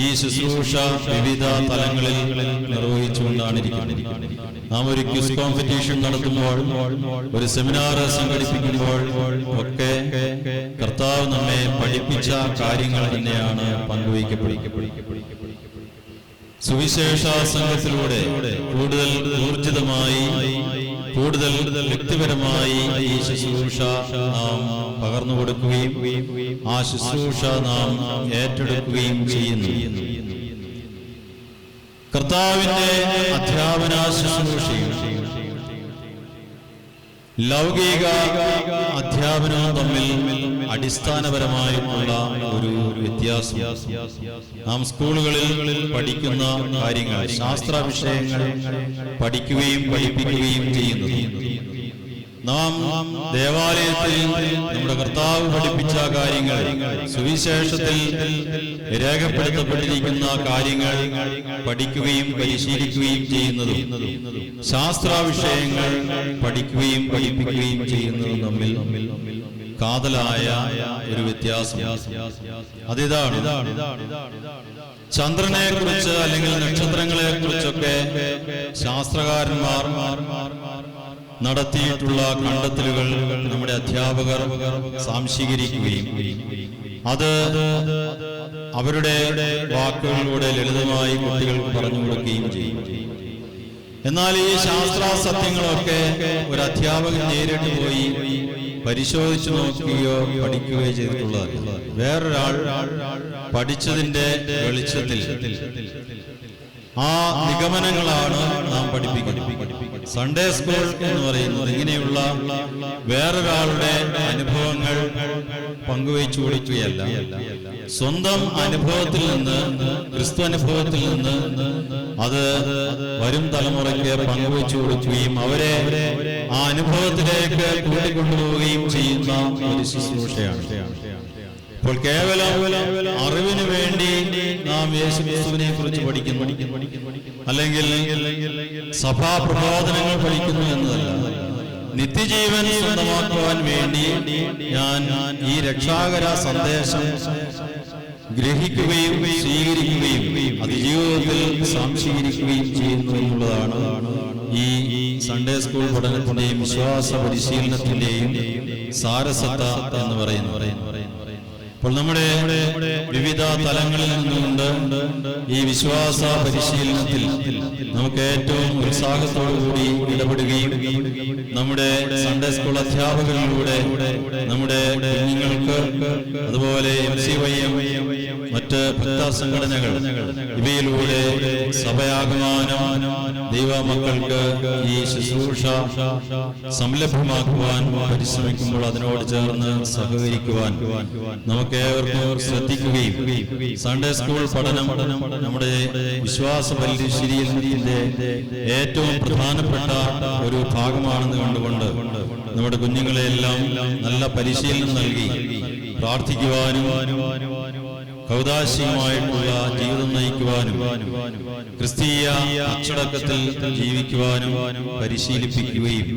ഈ ശുശ്രൂഷ വിവിധ തലങ്ങളിൽ നിർവഹിച്ചുകൊണ്ടാണ് ഇരിക്കുന്നത്. നാം ഒരു ക്വിസ് കോമ്പറ്റീഷൻ നടത്തുമ്പോൾ, ഒരു സെമിനാർ സംഘടിപ്പിക്കുമ്പോൾ ഒക്കെ കർത്താവ് നമ്മെ പഠിപ്പിച്ച കാര്യങ്ങൾ തന്നെയാണ് പങ്കുവയ്ക്കപ്പെടുന്നത്. സുവിശേഷ സംഘത്തിലൂടെ കൂടുതൽ ഊർജിതമായി, കൂടുതൽ വ്യക്തിപരമായി ഈ ശുശ്രൂഷ നാം പകർന്നു കൊടുക്കുകയും ആ ശുശ്രൂഷ നാം ഏറ്റെടുക്കുകയും ചെയ്യുന്നു. കർത്താവിന്റെ അധ്യാപന ശുശ്രൂഷയും ലൗകിക അധ്യാപനവും തമ്മിൽ അടിസ്ഥാനപരമായിട്ടുള്ള ഒരു വ്യത്യാസം. നാം സ്കൂളുകളിൽ പഠിക്കുന്ന കാര്യങ്ങൾ, ശാസ്ത്ര വിഷയങ്ങൾ പഠിക്കുകയും പഠിപ്പിക്കുകയും ചെയ്യുന്നു. നാം ദേവാലയത്തിൽ നമ്മുടെ കർത്താവ് പഠിപ്പിച്ച കാര്യങ്ങൾ, സുവിശേഷത്തിൽ രേഖപ്പെടുത്തപ്പെട്ടിരിക്കുന്ന കാര്യങ്ങൾ പഠിക്കുകയും പരിശീലിക്കുകയും ചെയ്യുന്നതും ശാസ്ത്ര വിഷയങ്ങൾ പഠിക്കുകയും പഠിപ്പിക്കുകയും ചെയ്യുന്നതും തമ്മിൽ കാതലായ ഒരു വ്യത്യാസം. അതിതാണ് ചന്ദ്രനെ കുറിച്ച് അല്ലെങ്കിൽ നക്ഷത്രങ്ങളെ കുറിച്ചൊക്കെ ശാസ്ത്രകാരന്മാർ നടത്തിയിട്ടുള്ള കണ്ടെത്തലുകൾ നമ്മുടെ അധ്യാപകർ സാംശീകരിക്കുകയും അത് അവരുടെ വാക്കുകളിലൂടെ ലളിതമായി കുട്ടികൾക്ക് പറഞ്ഞു കൊടുക്കുകയും ചെയ്യും. എന്നാൽ ഈ ശാസ്ത്ര സത്യങ്ങളൊക്കെ ഒരു അധ്യാപകൻ നേരിട്ട് പോയി പരിശോധിച്ചു നോക്കുകയോ പഠിക്കുകയോ ചെയ്തിട്ടുള്ളതല്ല. വേറൊരാൾ പഠിച്ചതിന്റെ വെളിച്ചത്തിൽ ആ നിഗമനങ്ങളാണ് നാം പഠിപ്പിക്കുന്നത്. സൺഡേ സ്കൂൾ എന്ന് പറയുന്നത് ഇങ്ങനെയുള്ള വേറൊരാളുടെ അനുഭവങ്ങൾ പങ്കുവച്ചു കൊടുക്കുകയല്ല, സ്വന്തം അനുഭവത്തിൽ നിന്ന്, ക്രിസ്തു അനുഭവത്തിൽ നിന്ന് അത് വരും തലമുറയ്ക്ക് പങ്കുവച്ചു കൊടുക്കുകയും അവരെ ആ അനുഭവത്തിലേക്ക് കൂട്ടിക്കൊണ്ടുപോവുകയും ചെയ്യുന്ന ഒരു ശുശ്രൂഷയാണ്. അപ്പോൾ കേവലം അറിവിന് വേണ്ടി നാം യേശുക്രിസ്തുവിനെ കുറിച്ച് പഠിക്കുന്നു, അല്ലെങ്കിൽ സഭാ പ്രബോധനങ്ങൾ പഠിക്കുന്നു എന്നതല്ല. നിത്യജീവൻ സ്വന്തമാക്കുവാൻ വേണ്ടി ഞാൻ ഈ രക്ഷാകര സന്ദേശം ഗ്രഹിക്കുകയും സ്വീകരിക്കുകയും അത് ജീവിതത്തിൽ സാംശീകരിക്കുകയും ചെയ്യുന്നു എന്നുള്ളതാണ് ഈ സൺഡേ സ്കൂൾ പഠനത്തിന്റെയും വിശ്വാസ പരിശീലനത്തിന്റെയും സാരസത്ത എന്ന് പറയുന്നു. അപ്പോൾ നമ്മുടെ വിവിധ തലങ്ങളിൽ നിന്നുകൊണ്ട് ഈ വിശ്വാസ പരിശീലനത്തിൽ നമുക്ക് ഏറ്റവും ഉത്സാഹത്തോടുകൂടി ഇടപെടുകയും നമ്മുടെ സൺഡേ സ്കൂൾ അധ്യാപകരിലൂടെ നമ്മുടെ കുഞ്ഞുങ്ങൾക്ക്, അതുപോലെ MCYM, മറ്റ് ഭക്ത സംഘടനകൾ ഇവയിലൂടെ സഭയാകമാനം ദൈവമക്കൾക്ക് ഈ ശുശ്രൂഷ സംലഭ്യമാക്കുവാൻ പരിശ്രമിക്കുമ്പോൾ അതിനോട് ചേർന്ന് സഹകരിക്കുവാൻ നമുക്ക് ഏവർക്കും ശ്രദ്ധിക്കുകയും സൺഡേ സ്കൂൾ പഠനം നമ്മുടെ വിശ്വാസ പരിശീലനത്തിന്റെ ഏറ്റവും പ്രധാനപ്പെട്ട ഒരു ഭാഗമാണെന്ന് കണ്ടുകൊണ്ട് നമ്മുടെ കുഞ്ഞുങ്ങളെല്ലാം നല്ല പരിശീലനം നൽകി പ്രാർത്ഥിക്കുവാനും കൗദാശികമായിട്ടുള്ള ജീവിതം നയിക്കുവാനും ക്രിസ്തീയ അച്ചടക്കത്തിൽ ജീവിക്കുവാനും പരിശീലിപ്പിക്കുകയും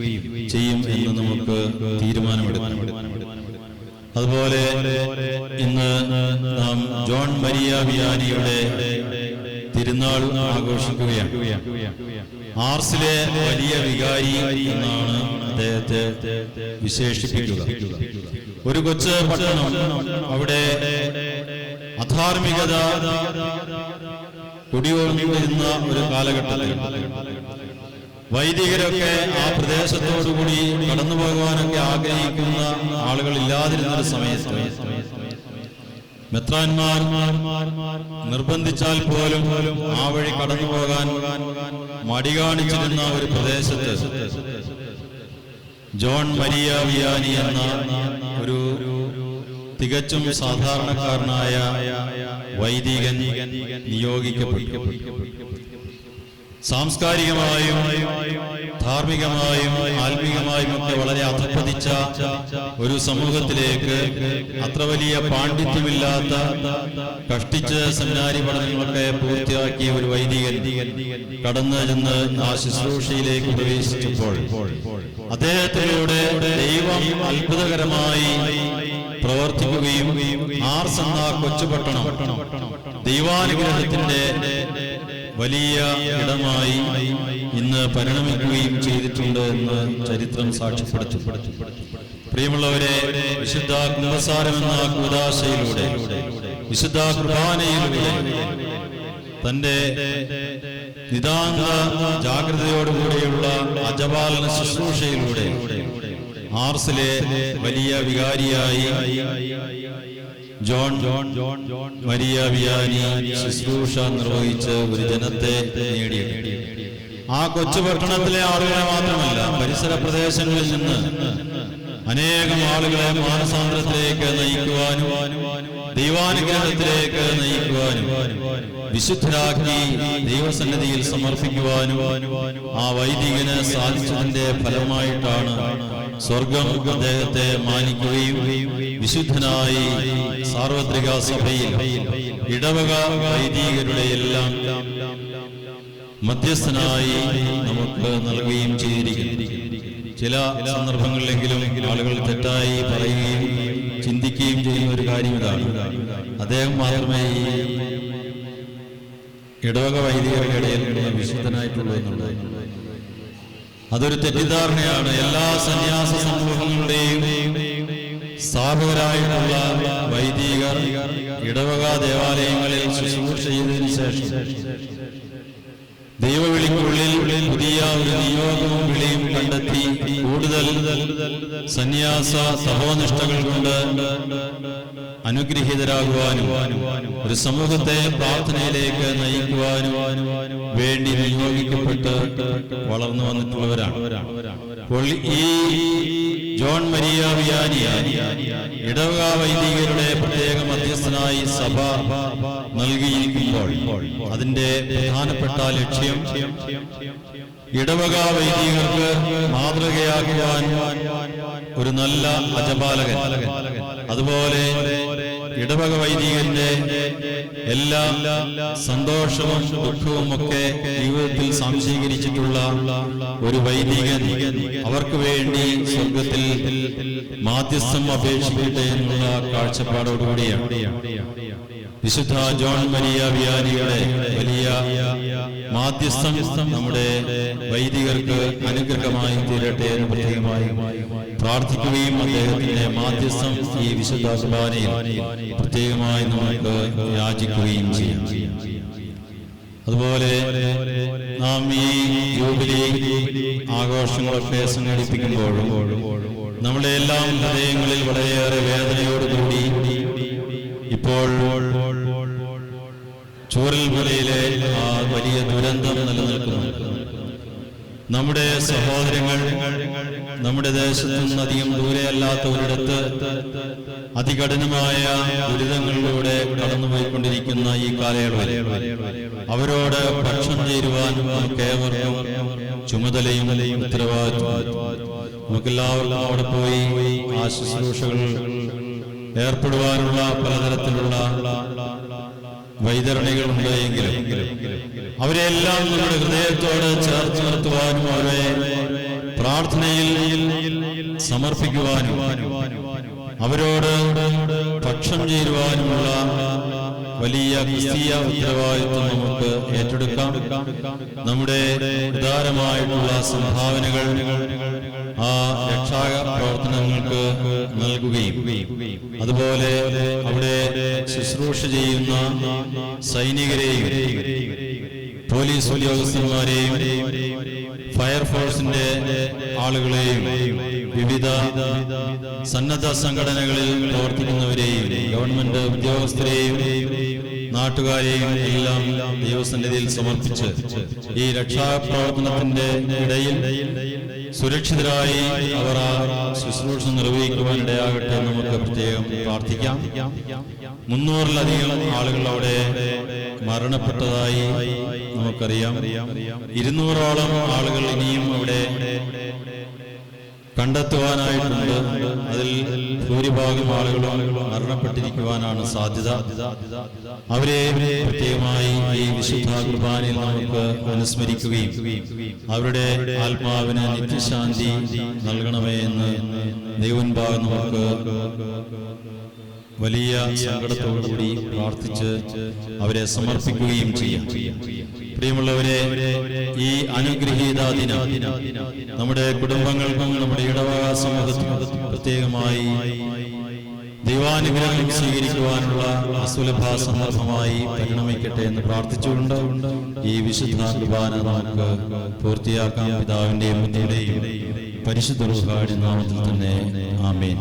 ചെയ്യും എന്ന് നമുക്ക് തീരുമാനമെടുക്കണം. അതുപോലെ ഇന്ന് നാം ജോൺ മരിയ വിയാനിയുടെ തിരുനാൾ ആഘോഷിക്കുകയാണ്. ആർസിലെ വലിയ വികാരി എന്നാണ് അദ്ദേഹത്തെ വിശേഷിപ്പിക്കുക. ഒരു കൊച്ചു പട്ടണം, അവിടെ അധാർമികത കുടികൊണ്ടിരുന്ന ഒരു കാലഘട്ടത്തിൽ വൈദികരൊക്കെ ആ പ്രദേശത്തോടുകൂടി കടന്നു പോകുവാനൊക്കെ ആഗ്രഹിക്കുന്ന ആളുകൾ ഇല്ലാതിരുന്നൊരു സമയത്ത് മെത്രാന്മാർ നിർബന്ധിച്ചാൽ പോലും ആ വഴി കടന്നു പോകാൻ മടി കാണിച്ചിരുന്ന ഒരു പ്രദേശത്ത് ജോൺ മരിയ വിയാനി എന്ന ഒരു തികച്ചും സാധാരണക്കാരനായ വൈദികൻ നിയോഗിക്കപ്പെട്ടു. സാംസ്കാരികമായും ധാർമ്മികമായും ആത്മീകമായും ഒക്കെ വളരെ അധപ്പതിച്ച ഒരു സമൂഹത്തിലേക്ക് അത്ര വലിയ പാണ്ഡിത്യമില്ലാത്ത, കഷ്ടിച്ച് സെമിനാരി പഠനങ്ങളൊക്കെ പൂർത്തിയാക്കിയ ഒരു വൈദികൻ കടന്നു ചെന്ന് ആ ശുശ്രൂഷയിലേക്ക് പ്രവേശിച്ചപ്പോൾ അദ്ദേഹത്തിലൂടെ ദൈവം അത്ഭുതകരമായി പ്രവർത്തിക്കുകയും ആർസ് എന്ന കൊച്ചുപട്ടണം ദൈവാനുഗ്രഹത്തിന്റെ വലിയ ഇടമായി ഇന്ന് പരിണമിക്കുകയും ചെയ്തിട്ടുണ്ട് എന്ന് ചരിത്രം സാക്ഷ്യപ്പെടുത്തും. പ്രിയമുള്ളവരെ, വിശുദ്ധ കുംഭസാരം എന്ന കൂദാശയിലൂടെ, വിശുദ്ധ കുർബാനയിലൂടെ, തന്റെ നിതാന്ത ജാഗ്രതയോടുകൂടിയുള്ള അജപാലന ശുശ്രൂഷയിലൂടെ ആർസിലെ വലിയ വികാരിയായി ജോൺ മരിയ വിയാനി ശുശ്രൂഷ നിർവഹിച്ച് ഒരു ജനത്തെ നേടിയെടുത്തു. ആ കൊച്ചു പട്ടണത്തിലെ ആളുകളെ മാത്രമല്ല, പരിസര പ്രദേശങ്ങളിൽ നിന്ന് അനേകം ആളുകളെ മാനസാന്തരത്തിലേക്ക് നയിക്കുവാനും ദൈവാനുഗ്രഹത്തിലേക്ക് നയിക്കുവാനും വിശുദ്ധരാക്കി ദൈവസന്നിധിയിൽ സമർപ്പിക്കുവാനും ആ വൈദികന് സാധിച്ചതിന്റെ ഫലമായിട്ടാണ് സ്വർഗം അദ്ദേഹത്തെ മാനിക്കുകയും വിശുദ്ധനായി സാർവത്രിക സഭയിൽ ഇടവക വൈദികരുടെ എല്ലാം മധ്യസ്ഥനായി നമുക്ക് നൽകുകയും ചെയ്തിരിക്കുന്നു. ചില സന്ദർഭങ്ങളിലെങ്കിലും ആളുകൾ തെറ്റായി പറയുകയും ചിന്തിക്കുകയും ചെയ്യുന്ന ഒരു കാര്യം ഇതാണ്: അദ്ദേഹം മാത്രമേ ഈ ഇടവക വൈദികരുടെ ഇടയിൽ വിശുദ്ധനായിട്ടുള്ളൂ എന്നുള്ളത്. അതൊരു തെറ്റിദ്ധാരണയാണ്. എല്ലാ സന്യാസ സമൂഹങ്ങളുടെയും സ്ഥാപകരായിട്ടുള്ള വൈദികർ ഇടവക ദേവാലയങ്ങളിൽ ശുശ്രൂഷ ചെയ്തതിനു ശേഷം ദൈവവിളിക്കുള്ളിൽ പുതിയ ഒരു നിയോഗവും വിളിയും കണ്ടെത്തി കൂടുതൽ സന്യാസ തപോനിഷ്ഠകൾ കൊണ്ട് അനുഗ്രഹീതരാകുവാനും ഒരു സമൂഹത്തെ പ്രാർത്ഥനയിലേക്ക് നയിക്കുവാനും വേണ്ടി നിയോഗിക്കപ്പെട്ട് വളർന്നു വന്നിട്ടുള്ളവരാണ്. അപ്പോൾ ഈ ജോൺ മരിയ വിയാനി ഇടവക വൈദികരുടെ പ്രത്യേക മധ്യസ്ഥനായി സഭ നൽകിയിരിക്കുമ്പോൾ അതിന്റെ പ്രധാനപ്പെട്ട ലക്ഷ്യം ഇടവക വൈദികർക്ക് മാതൃകയാകുവാൻ ഒരു നല്ല അജപാലകൻ, അതുപോലെ ഇടവക വൈദികന്റെ എല്ലാ സന്തോഷവും ദുഃഖവും ഒക്കെ ജീവിതത്തിൽ സംശീകരിച്ചിട്ടുള്ള ഒരു വൈദികൻ അവർക്ക് വേണ്ടി സ്വർഗത്തിൽ മാധ്യസ്ഥം അപേക്ഷിക്കട്ടെ എന്നുള്ള കാഴ്ചപ്പാടോടുകൂടിയാണ്. വിശുദ്ധ ജോൺ മരിയ വിയാനിയുടെ വലിയ മാധ്യസ്ഥം നമ്മുടെ വൈദികർക്ക് അനുഗ്രഹമായി തീരട്ടെ എന്ന് പ്രത്യേകമായി പ്രാർത്ഥിക്കുകയും അദ്ദേഹത്തിന്റെ മാധ്യസ്ഥം ഈ വിശുദ്ധ കുർബാനയിൽ പ്രത്യേകമായി നമുക്ക് യാചിക്കുകയും ചെയ്യും. അതുപോലെ നാം ഈ ജൂബിലി ആഘോഷങ്ങളൊക്കെ സംഘടിപ്പിക്കുമ്പോഴും നമ്മുടെ എല്ലാം ഹൃദയങ്ങളിൽ വളരെയേറെ വേദനയോടുകൂടി ഇപ്പോൾ ചൂരൽമലയിലെ ആ വലിയ ദുരന്തം നിലനിൽക്കുന്നു. നമ്മുടെ സഹോദരങ്ങൾ നമ്മുടെ ദേശത്തു നിന്ന് അധികം ദൂരെയല്ലാത്ത ഒരിടത്ത് അതികഠിനമായ ദുരിതങ്ങളിലൂടെ കടന്നുപോയിക്കൊണ്ടിരിക്കുന്ന ഈ കാലയളവിൽ അവരോട് പക്ഷം ചേരുവാൻ നമുക്കേവർക്കും ചുമതലയും ഉത്തരവാദിത്വം. നമുക്കെല്ലാവർക്കും അവിടെ പോയി ആ ശുശ്രൂഷകൾ ഏർപ്പെടുവാനുള്ള പലതരത്തിലുള്ള വൈതരണികളുണ്ട് എങ്കിലും അവരെല്ലാം നമ്മുടെ ഹൃദയത്തോട് ചേർത്ത് നിർത്തുവാനും അവരെ പ്രാർത്ഥനയിൽ സമർപ്പിക്കുവാനും അവരോട് പക്ഷം ചേരുവാനുമുള്ള വലിയ ക്രിസ്തീയ ഉത്തരവാദിത്വം നമുക്ക് ഏറ്റെടുക്കാം. നമ്മുടെ ഉദാരമായിട്ടുള്ള സംഭാവനകൾ ആ രക്ഷാ പ്രവർത്തനങ്ങൾക്ക് നൽകുകയും അതുപോലെ അവിടെ ശുശ്രൂഷ ചെയ്യുന്ന സൈനികരെയും പോലീസ് ഉദ്യോഗസ്ഥന്മാരെയും ഫയർഫോഴ്സിന്റെ ആളുകളെയും വിവിധ സന്നദ്ധ സംഘടനകളിൽ പ്രവർത്തിക്കുന്നവരെയും ഗവൺമെന്റ് ഉദ്യോഗസ്ഥരെയും നാട്ടുകാരെയും എല്ലാം ദൈവസന്നിധിയിൽ സമർപ്പിച്ച് ഈ രക്ഷാപ്രവർത്തനത്തിന്റെ ഇടയിൽ സുരക്ഷിതരായി അവർ ആ ശുശ്രൂഷ നിർവഹിക്കുവാനിടയാകട്ടെ നമുക്ക് പ്രത്യേകം പ്രാർത്ഥിക്കാം. 300-ലധികം ആളുകൾ അവിടെ മരണപ്പെട്ടതായി നമുക്കറിയാം. 200-ഓളം ആളുകൾ ഇനിയും അവിടെ കണ്ടെത്തുവാനായിട്ടുണ്ട്. അതിൽ ഭൂരിഭാഗം ആളുകളും മരണപ്പെട്ടിരിക്കുവാനാണ് സാധ്യത. അവരെ പ്രത്യേകമായി ഈ വിശുദ്ധ കുർബാനയിൽ നമുക്ക് അനുസ്മരിക്കുകയും അവരുടെ ആത്മാവിന് നിത്യശാന്തി നൽകണമേ എന്ന് ദൈവമുൻപാകെ നമുക്ക് വലിയ സങ്കടത്തോടുകൂടി പ്രാർത്ഥിച്ച് അവരെ സമർപ്പിക്കുകയും ചെയ്യാം. പ്രിയമുള്ളവരെ, ഈ അനുഗ്രഹീത ദിനം നമ്മുടെ കുടുംബങ്ങൾക്കും നമ്മുടെ ഇടവക സമൂഹത്തിനും പ്രത്യേകമായി ദൈവാനുഗ്രഹം സ്വീകരിക്കുവാനുള്ള അസുലഭ സന്ദർഭമായി പരിണമിക്കട്ടെ എന്ന് പ്രാർത്ഥിച്ചുകൊണ്ട് ഈ വിശുദ്ധ കുർബാന നമുക്ക് പൂർത്തിയാക്കാം. പിതാവിന്റെയും പുത്രന്റെയും പരിശുദ്ധ റൂഹായുടെ നാമത്തിൽ തന്നെ ആമേൻ.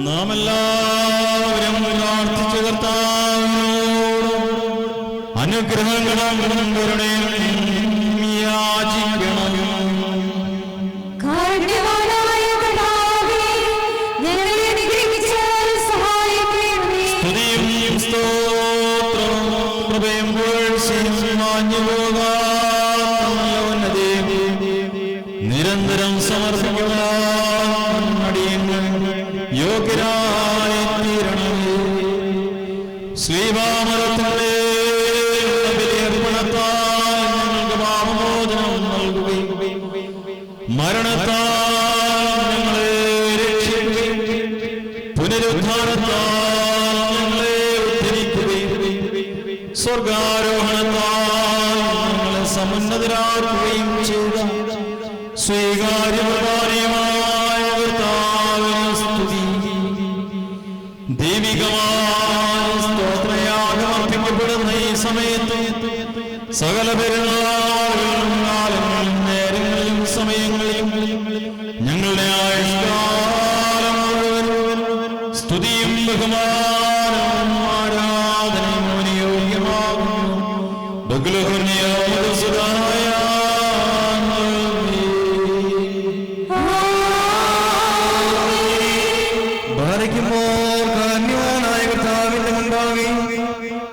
നാം എല്ലാവരും പ്രാർത്ഥിച്ചു കർത്താവിനോട് അനുഗ്രഹങ്ങളും കരുണയും യാചിക്കണം. സ്തുതിയും സ്തോത്രവും കൃപയും വീഴ്ചയും മാഞ്ഞുപോകാൻ നിരന്തരം സമർപ്പിക്കുന്ന യോഗ്യരായി തീരണമേ. ശ്രീവാമരത്തിന്റെ ബലിയർപ്പണത്താൽ ഞങ്ങൾക്ക് പാപമോചനം നൽകുകയും മരണത്താൽ ഞങ്ങളെ രക്ഷിക്കുകയും പുനരുദ്ധാനത്താൽ ഞങ്ങളെ ഉദ്ധരിക്കുകയും സ്വർഗാരോഹണത്താൽ ഞങ്ങളെ സമുന്നതരാക്കുകയും ചെയ്ത സ്വീകാര്യമായ കർത്താവിനെ സ്തുതി. ദൈവികമായ സ്തോത്രയാഗം അർപ്പിക്കപ്പെടുന്ന ഈ സമയത്ത് സകല പെരുന്നാളുകളിലും കാലങ്ങളിലും നേരങ്ങളിലും സമയങ്ങളിലും ഞങ്ങളുടെ ആയുഷ്കാലം മുഴുവൻ സ്തുതിയും ബഹുമാനവും ആരാധനയും അനുയോഗ്യമാകുന്നു. ബഹുലഹുനിയായ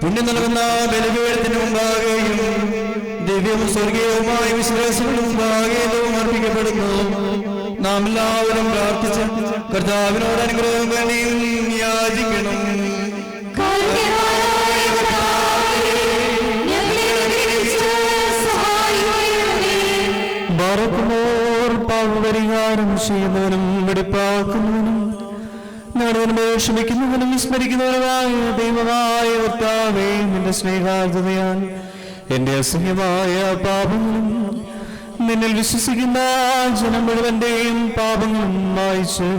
പുണ്യം നൽകുന്ന ബലിപീഠത്തിന് മുമ്പാകെയും ദിവ്യവും സ്വർഗീയവുമായ വിശ്വാസത്തിന് മുമ്പാകെയും അർപ്പിക്കപ്പെടുന്നു. നാം എല്ലാവരും പ്രാർത്ഥിച്ച് കർത്താവിനോട് അനുഗ്രഹം വേണ്ടിയും യാചിക്കണം. സഹായിക്കണം. ഓർക്കുമ്പോൾ പാപപരിഹാരം ചെയ്യുന്നവനും വെടിപ്പാക്കുന്നവനും ഞങ്ങളുടെ ക്ഷമിക്കുന്നവനും വിസ്മരിക്കുന്നവനുമായ ദൈവമായ കർത്താവേ, നിന്റെ സ്നേഹാർദ്ദതയാൽ എന്റെ അസഹ്യമായ പാപങ്ങളും നിന്നിൽ വിശ്വസിക്കുന്ന ജനം മുഴുവന്റെയും പാപങ്ങളും മായിച്ച്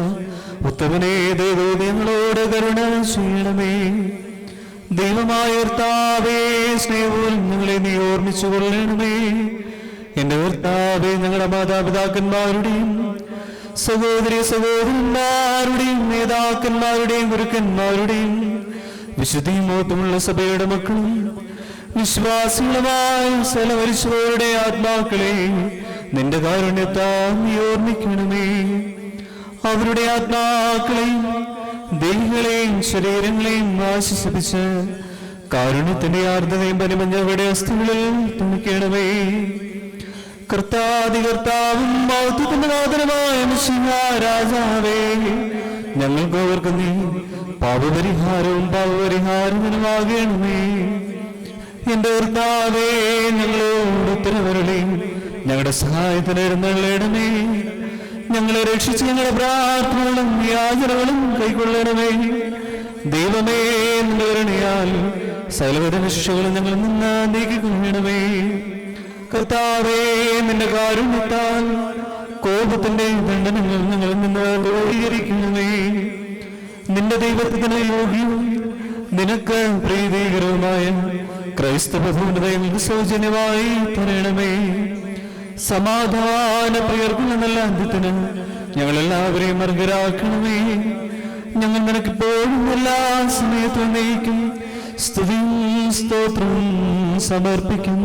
ഉത്തമനേ ദൈവങ്ങളോട് കരുണ ചെയ്യണമേ. ദൈവമായ കർത്താവേ, സ്നേഹവും ഞങ്ങളെ നീ ഓർമ്മിച്ചു കൊള്ളണമേ. എന്റെ കർത്താവേ, ഞങ്ങളുടെ മാതാപിതാക്കന്മാരുടെയും സഹോദരി സഹോദരന്മാരുടെയും നേതാക്കന്മാരുടെയും ഗുരുക്കന്മാരുടെയും വിശുദ്ധിയും മോത്തമുള്ള സഭയുടെ മക്കളും വിശ്വാസികളുമായ സകലമരിച്ചവരുടെ ആത്മാക്കളെ നിന്റെ കാരുണ്യത്താൽ നീ ഓർമ്മിക്കണമേ. അവരുടെ ആത്മാക്കളെയും ദേഹികളെയും ശരീരങ്ങളെയും ആശ്വസിപ്പിച്ച് കാരുണ്യത്തിന്റെ ആർദ്രതയും പരിമഞ്ഞവരുടെ അസ്ഥികളിൽ തുണിക്കണമേ. കർത്താധികർത്താവും മൗത്യത്തിന്റെ നാഥനുമായ മിശിഹാ രാജാവേ, ഞങ്ങൾക്ക് അവർക്ക് നീ പാപപരിഹാരവും പാപപരിഹാരവുമാകണമേ. എന്റെ കർത്താവേ, ഞങ്ങളോട് ഉത്തരവരുളി ഞങ്ങളുടെ സഹായത്തിന് എഴുന്നള്ളണമേ. ഞങ്ങളെ രക്ഷിച്ച് ഞങ്ങളുടെ പ്രാർത്ഥനകളും യാചനകളും കൈക്കൊള്ളണമേ. ദൈവമേ, നിന്റെ കരുണയാൽ സകലവിധ ശിക്ഷകളും ഞങ്ങളിൽ നിന്ന് നീക്കിക്കൊള്ളണമേ. കർത്താവേ, നിന്റെ കാരുണ്യത്താൽ കോപത്തിന്റെ ദണ്ഡനങ്ങൾ ഞങ്ങളിൽ നിന്ന് ദൂരീകരിക്കണമേ. നിന്റെ ദൈവത്തിന് യോഗ്യവും നിനക്ക് പ്രീതികരവുമായ ക്രൈസ്തവ ഭൂമിതയും സൗജന്യമായി തരണമേ. സമാധാന പ്രിയർക്കുള്ള നല്ല അന്ത്യത്തിന് ഞങ്ങളെല്ലാവരെയും അർഹരാക്കണമേ. ഞങ്ങൾ നിനക്കിപ്പോഴും എല്ലാ സമയത്തും നയിക്കും സ്തുതിയും സ്തോത്രവും സമർപ്പിക്കും.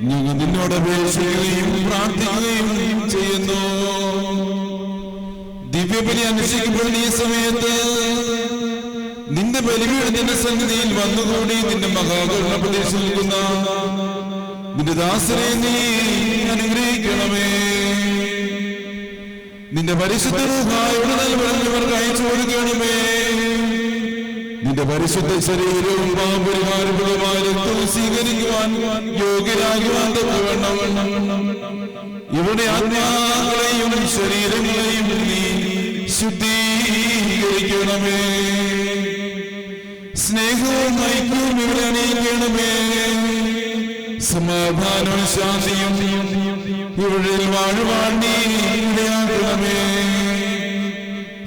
ഞങ്ങൾ നിന്നോട് അപേക്ഷിക്കുകയും പ്രാർത്ഥിക്കുകയും ചെയ്യുന്നു. ദിവ്യബലി അനുഷ്ഠിക്കപ്പെടുന്ന ഈ സമയത്ത് നിന്റെ ബലിപീഠത്തിന്റെ സന്നിധിയിൽ വന്നുകൂടി നിന്റെ മഹാകരുണ പ്രതീക്ഷിച്ച് നിൽക്കുന്ന നിന്റെ ദാസനെ നീ അനുഗ്രഹിക്കണമേ. നിന്റെ പരിശുദ്ധ റൂഹായുടെ നൽകുന്നവർക്ക് അയച്ചു കൊടുക്കണമേ. നിന്റെ പരിശുദ്ധ ശരീരവും പാപപരിഹാരവുമായ രക്തവും സ്വീകരിക്കുവാൻ യോഗ്യരാകുവാൻ തക്കവണ്ണം ഇവിടെ ആത്മാക്കളെയും ശരീരങ്ങളെയും നീ ശുദ്ധീകരിക്കണമേ. സ്നേഹവും ഐക്യവും ഇവിടെ അണിയിക്കണമേ. സമാധാനവും ശാന്തിയും ഇവിടെ വാഴുവാൻ നീ ഇടയാക്കണമേ.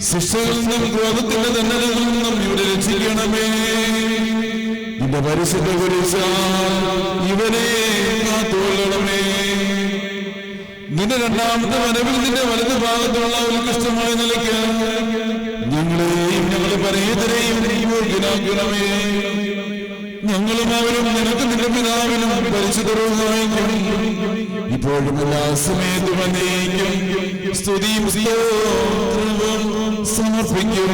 ശിക്ഷകളിൽ നിന്നും ക്രോധത്തിന്റെ ദണ്ഡനങ്ങളിൽ നിന്നും ഇവിടെ രക്ഷിക്കണമേ. നിന്റെ പരിശുദ്ധ കുരിശാൽ ഇവനെ കാത്തുകൊള്ളണമേ. നിന്റെ രണ്ടാമത്തെ വരവിൽ നിന്റെ വലതു ഭാഗത്തുള്ള ഉത്കൃഷ്ടമായ നിലയ്ക്ക് ഞങ്ങളെയും ഞങ്ങളുടെ പരേതരെയും യോഗ്യനാക്കണമേ. ഞങ്ങളും അവരും നിനക്ക് നിന്റെ പിതാവിനും പരിശുദ്ധ റൂഹായിക്കും ഇപ്പോഴും എല്ലാ സമയത്തും എന്നേക്കും സ്തുതിയും സ്തോത്രവും സമർപ്പിക്കും.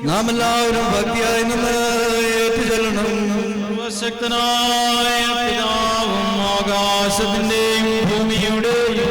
നാം എല്ലാവരും ഭക്തിയായി നിന്ന് ഏറ്റുചൊല്ലണം. സർവശക്തനായ പിതാവും ആകാശത്തിന്റെയും ഭൂമിയുടെയും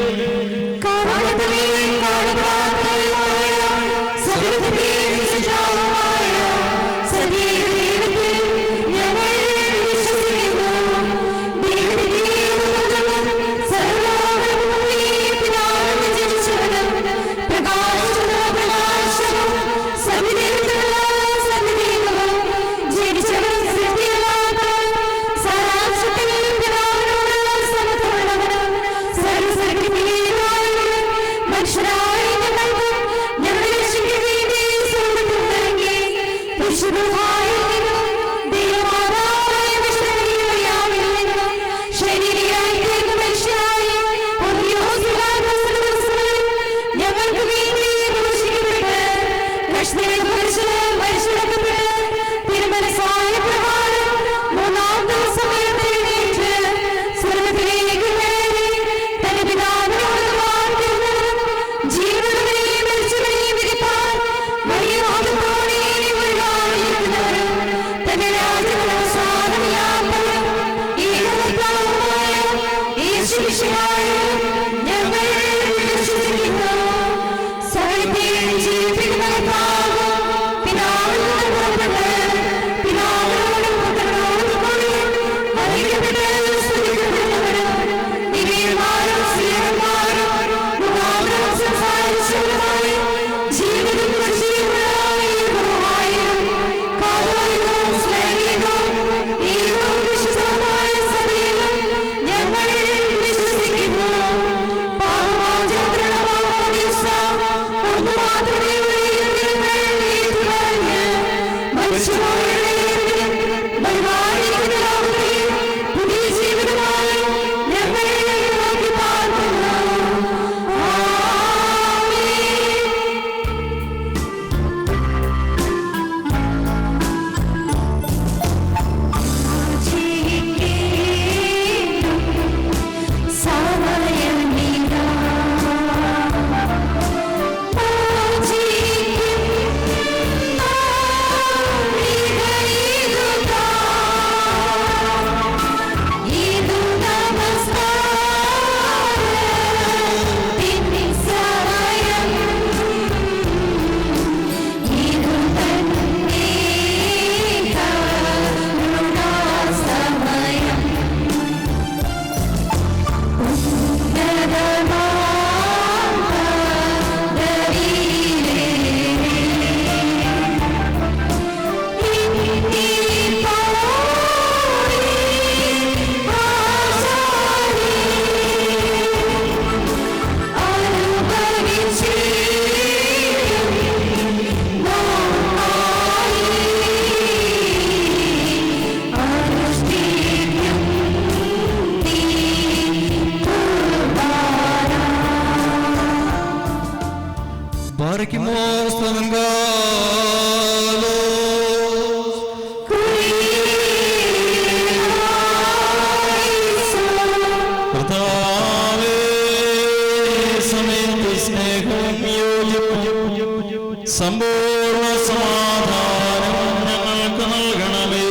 സമ്പൂർണ്ണ സമാധാനം ഞങ്ങൾക്ക് നൽകണമേ.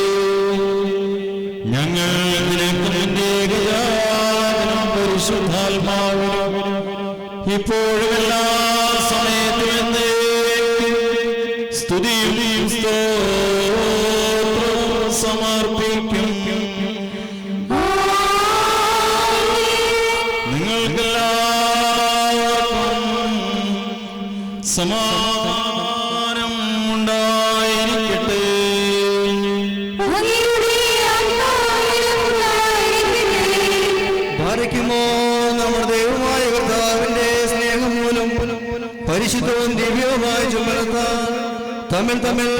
ഞങ്ങൾ നിനക്ക് നിന്റെ പരിശുദ്ധാത്മാവിനും ഇപ്പോഴും എല്ലാ സമയത്തും സ്തുതിയും സ്തോത്രവും സമർപ്പിക്കും. നിങ്ങൾക്കെല്ലാവർക്കും സമാധാനം ഉണ്ടായിരിക്കട്ടെ. മറിക്കുമോ നമ്മുടെ ദൈവമായ കർത്താവിന്റെ സ്നേഹം മൂലം പരിശുദ്ധവും ദിവ്യവുമായ ചുമലത്താൽ തമ്മിൽ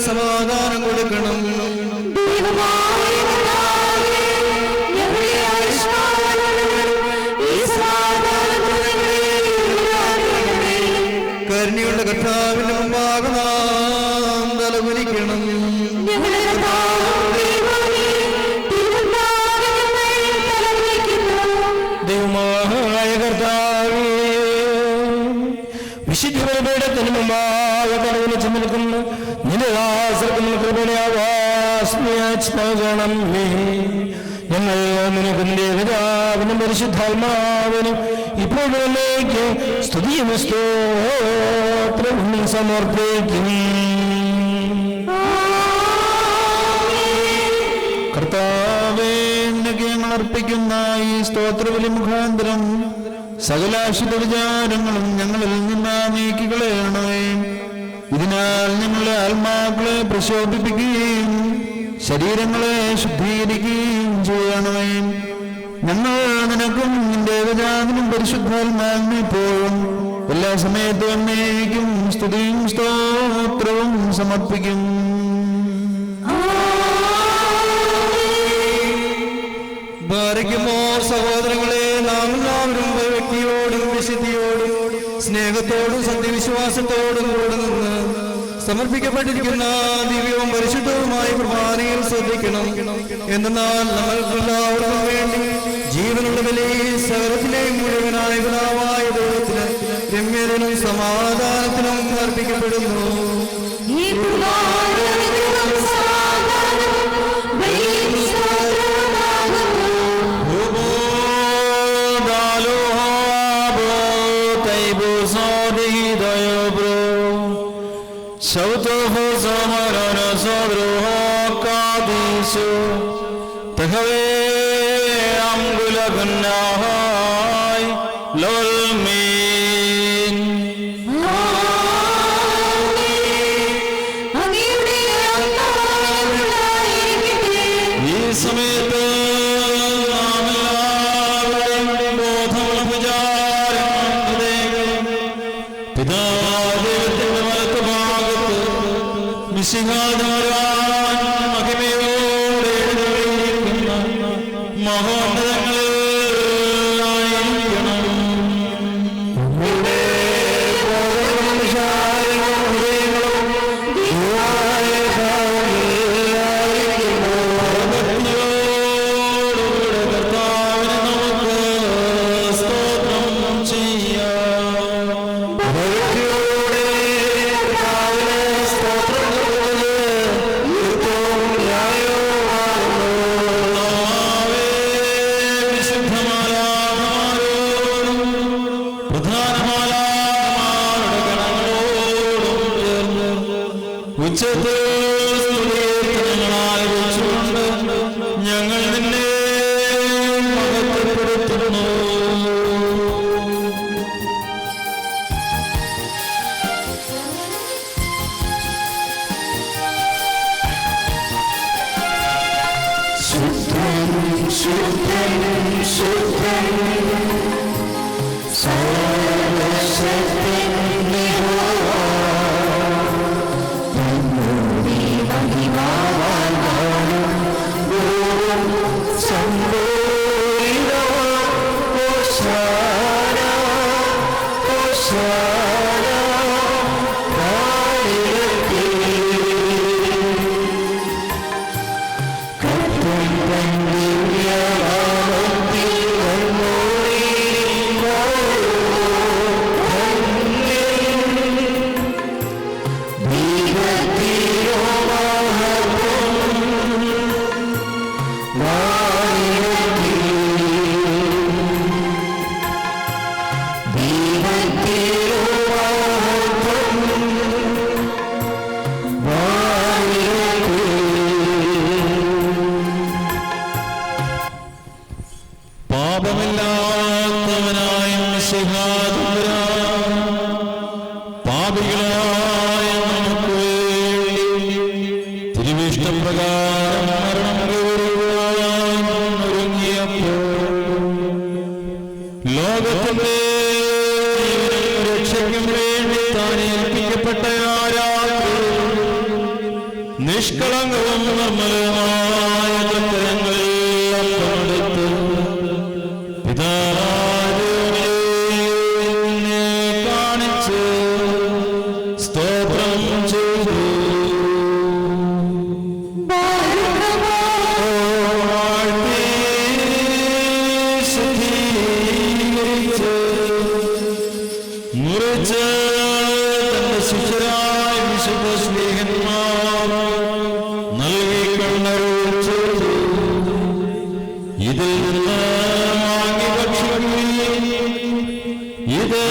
സമാധാനം കൊടുക്കണം. കരുണയുള്ള കർത്താവിന്റെ മുമ്പാകെ നാം തലകുനിക്കണം. ദൈവമായ കർത്താവേ, വിശുദ്ധപീഠത്തിന് മുമ്പാകെ തലകുനിച്ച് നിൽക്കുന്ന നിന്റെ ദാസർക്കും കൃപണയാവാസ്മയണം. ഞങ്ങൾ നിനക്ക് നിന്റെ പിതാവിനും പരിശുദ്ധാത്മാവിനും ഇപ്പോഴേക്ക് സ്തുതിയും സ്തോത്രവും സമർപ്പിക്കും. കർത്താവേ, നിനക്ക് ഞങ്ങൾ അർപ്പിക്കുന്ന ഈ സ്തോത്രബലി മുഖാന്തരം സകലാശുദ്ധ വിചാരങ്ങളും ഞങ്ങളിൽ നിന്ന് നീക്കിക്കളയണമേ. ഇതിനാൽ ഞങ്ങളുടെ ആത്മാക്കളെ പ്രശോഭിപ്പിക്കുകയും ശരീരങ്ങളെ ശുദ്ധീകരിക്കുകയും ചെയ്യണമേ. ഞങ്ങൾ നിനക്കും നിന്റെ ഏകജാതനും പരിശുദ്ധാത്മാവിനും ഇപ്പോഴും എല്ലാ സമയത്തും എന്നേക്കും സ്തുതിയും സ്തോത്രവും സമർപ്പിക്കും. ഭാരിക്കുമോ സഹോദരങ്ങളെ, നാം എല്ലാവരും വ്യക്തിയോടും വിശുദ്ധിയോടും സ്നേഹത്തോടും സത്യവിശ്വാസത്തോടും കൂടെ നിന്ന് സമർപ്പിക്കപ്പെട്ടിരിക്കുന്ന ദിവ്യവും പരിശുദ്ധവുമായ കുർബാനയിൽ ശ്രദ്ധിക്കണം. എന്നാൽ നമ്മൾക്കെല്ലാവർക്കും വേണ്ടി ജീവനുള്ള ബലിയിൽ സകലത്തിലെയും മുഴുവനായ പിതാവായ ദൈവത്തിന് രമ്യതനും സമാധാനത്തിനും അർപ്പിക്കപ്പെടുന്നു. ഈ സമയത്ത് പിതാവിന്റെ വലത്ത് ഭാഗത്ത് മിശിഹാധാരാൻ മഹിമയോടെ എഴുന്നള്ളിയിരിക്കുന്ന മഹോന്നതങ്ങളിലായിരിക്കണം. കർത്താവിനെ നമുക്ക് സ്തോത്രം ചെയ്യാം. ഞങ്ങൾ നിന്നെ മഹത്വപ്പെടുത്തുന്നു. പാപമില്ലാത്തവനായ മിശിഹാതമ്പുരാൻ, പാപികളായ നമുക്ക് വേണ്ടി തിരുവിഷ്ടപ്രകാരം മരണം കൈവരുവാൻ ഒരുങ്ങിയപ്പോൾ ലോകത്തിന്റെ രക്ഷയ്ക്കും വേണ്ടി താൻ ഏൽപ്പിക്കപ്പെട്ട നിഷ്കളങ്കവും നിർമ്മലവുമായ കരങ്ങളിൽ പങ്കെടുത്ത് പിതാവിനെ കാണിച്ച് സ്തോത്രം ചെയ്തു. മുറിച്ച് തന്റെ ശിഷ്യരായ വിശുദ്ധ സ്നേഹന്മാർ നൽകിക്കൊണ്ടരുൾ ചെയ്തു. ഇതിൽ നിന്ന് വാങ്ങി ഭക്ഷിക്കുകയും ഇത്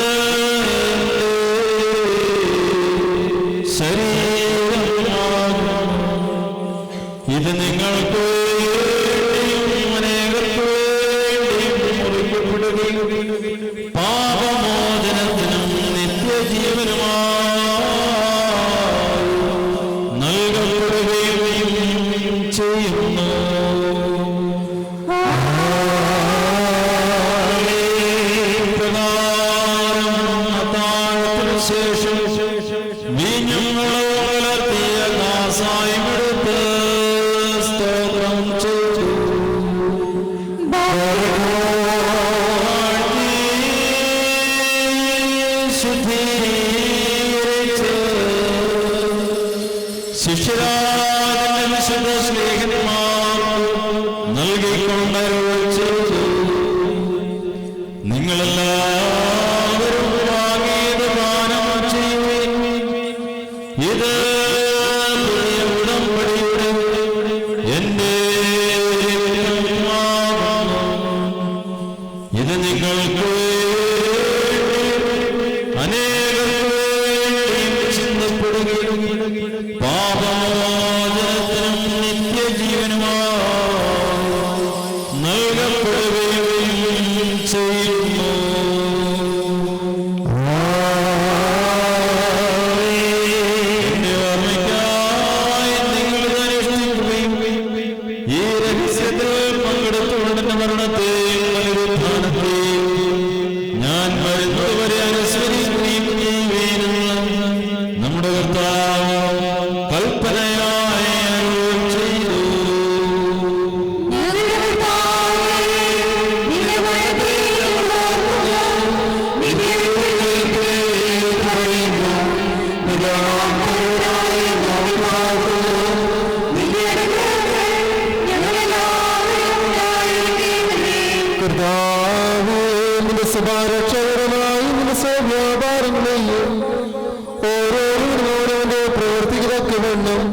ശരീരമാകും. ഇത് നിങ്ങൾക്ക് അനേകർക്ക് മുറിക്കപ്പെടുകയും പാപമോചനത്തിനും നിത്യജീവനുമായി നൽകപ്പെടുകയും ചെയ്യുന്നു. ശേഷം വീഞ്ഞുങ്ങളോലത്തിയ കാസായമെടുത്ത് സ്തോത്രം ചെയ്തു. ശിഷ്യരായ വിശുദ്ധ സ്നേഹന്മാർ നൽകിക്കൊണ്ടരുൾ ചെയ്തു. നിങ്ങളെല്ലാവരും വാങ്ങിയത് പാനം ചെയ്യുവിൻ. ഇത് പുതിയ ഉടമ്പടിയുടെ എന്റെ രക്തമാകുന്നു. ഇത് നിങ്ങൾക്ക് അനേകർക്ക് വേണ്ടി ചിന്തപ്പെടുകയും പാപമോചനത്തിനും നിത്യജീവനുമായി നൽകപ്പെടുകയും ചെയ്യുന്നു. എന്റെ ഓർമ്മയ്ക്കായി നിങ്ങൾ അനുഷ്ഠിക്കുകയും ഈ രഹസ്യത്തിൽ പങ്കെടുത്തുകൊണ്ടെന്ന മരണത്തെയും പുനരുത്ഥാനത്തെയും ഞാൻ വരുന്നതുവരെ അനുസ്മരിക്കുകയും ചെയ്യുവേനെന്ന് നമ്മുടെ കർത്താവ് കൽപ്പനയായി അരുൾ ചെയ്തു. കർത്താവേ, നിന്റെ സഭാരക്ഷകരമായി നിന്റെ സൗവ്യാപാരങ്ങളെയും ഓരോരുവന്റെ പ്രവർത്തിക്കതൊക്കെ വേണം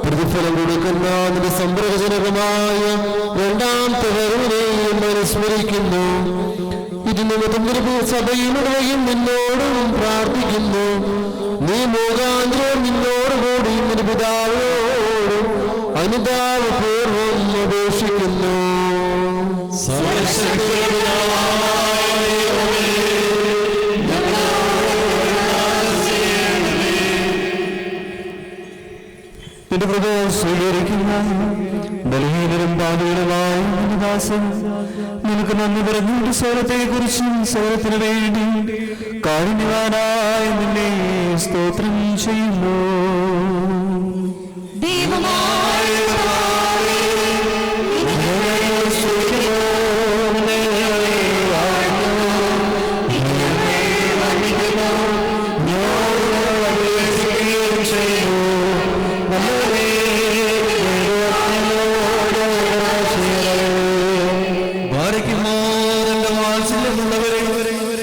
പ്രതിഫലം കൊടുക്കുന്ന നിന്റെ സംപ്രവചനകമായ രണ്ടാമത്തെ വരവിനെയും അനുസ്മരിക്കുന്നു. ഇത് നിമിത്തം സഭയിലുടയും നിന്നോടും പ്രാർത്ഥിക്കുന്നു. നീ മുഖാന്തരം നിന്നോടുകൂടി നിന്റെ പിതാവിനോടും അനുതാപപൂർവം അപേക്ഷിക്കുന്നു. നിന്റെ കൃപ സ്വീകരിക്കുന്ന ബലഹീനരും പാപികളുമായ ദാസൻ നിനക്ക് നന്ദി പറഞ്ഞ സേവനത്തെ കുറിച്ചും സേവനത്തിന് വേണ്ടി കാരുണ്യവാനായ നിന്നെ സ്തോത്രം ചെയ്യുന്നു.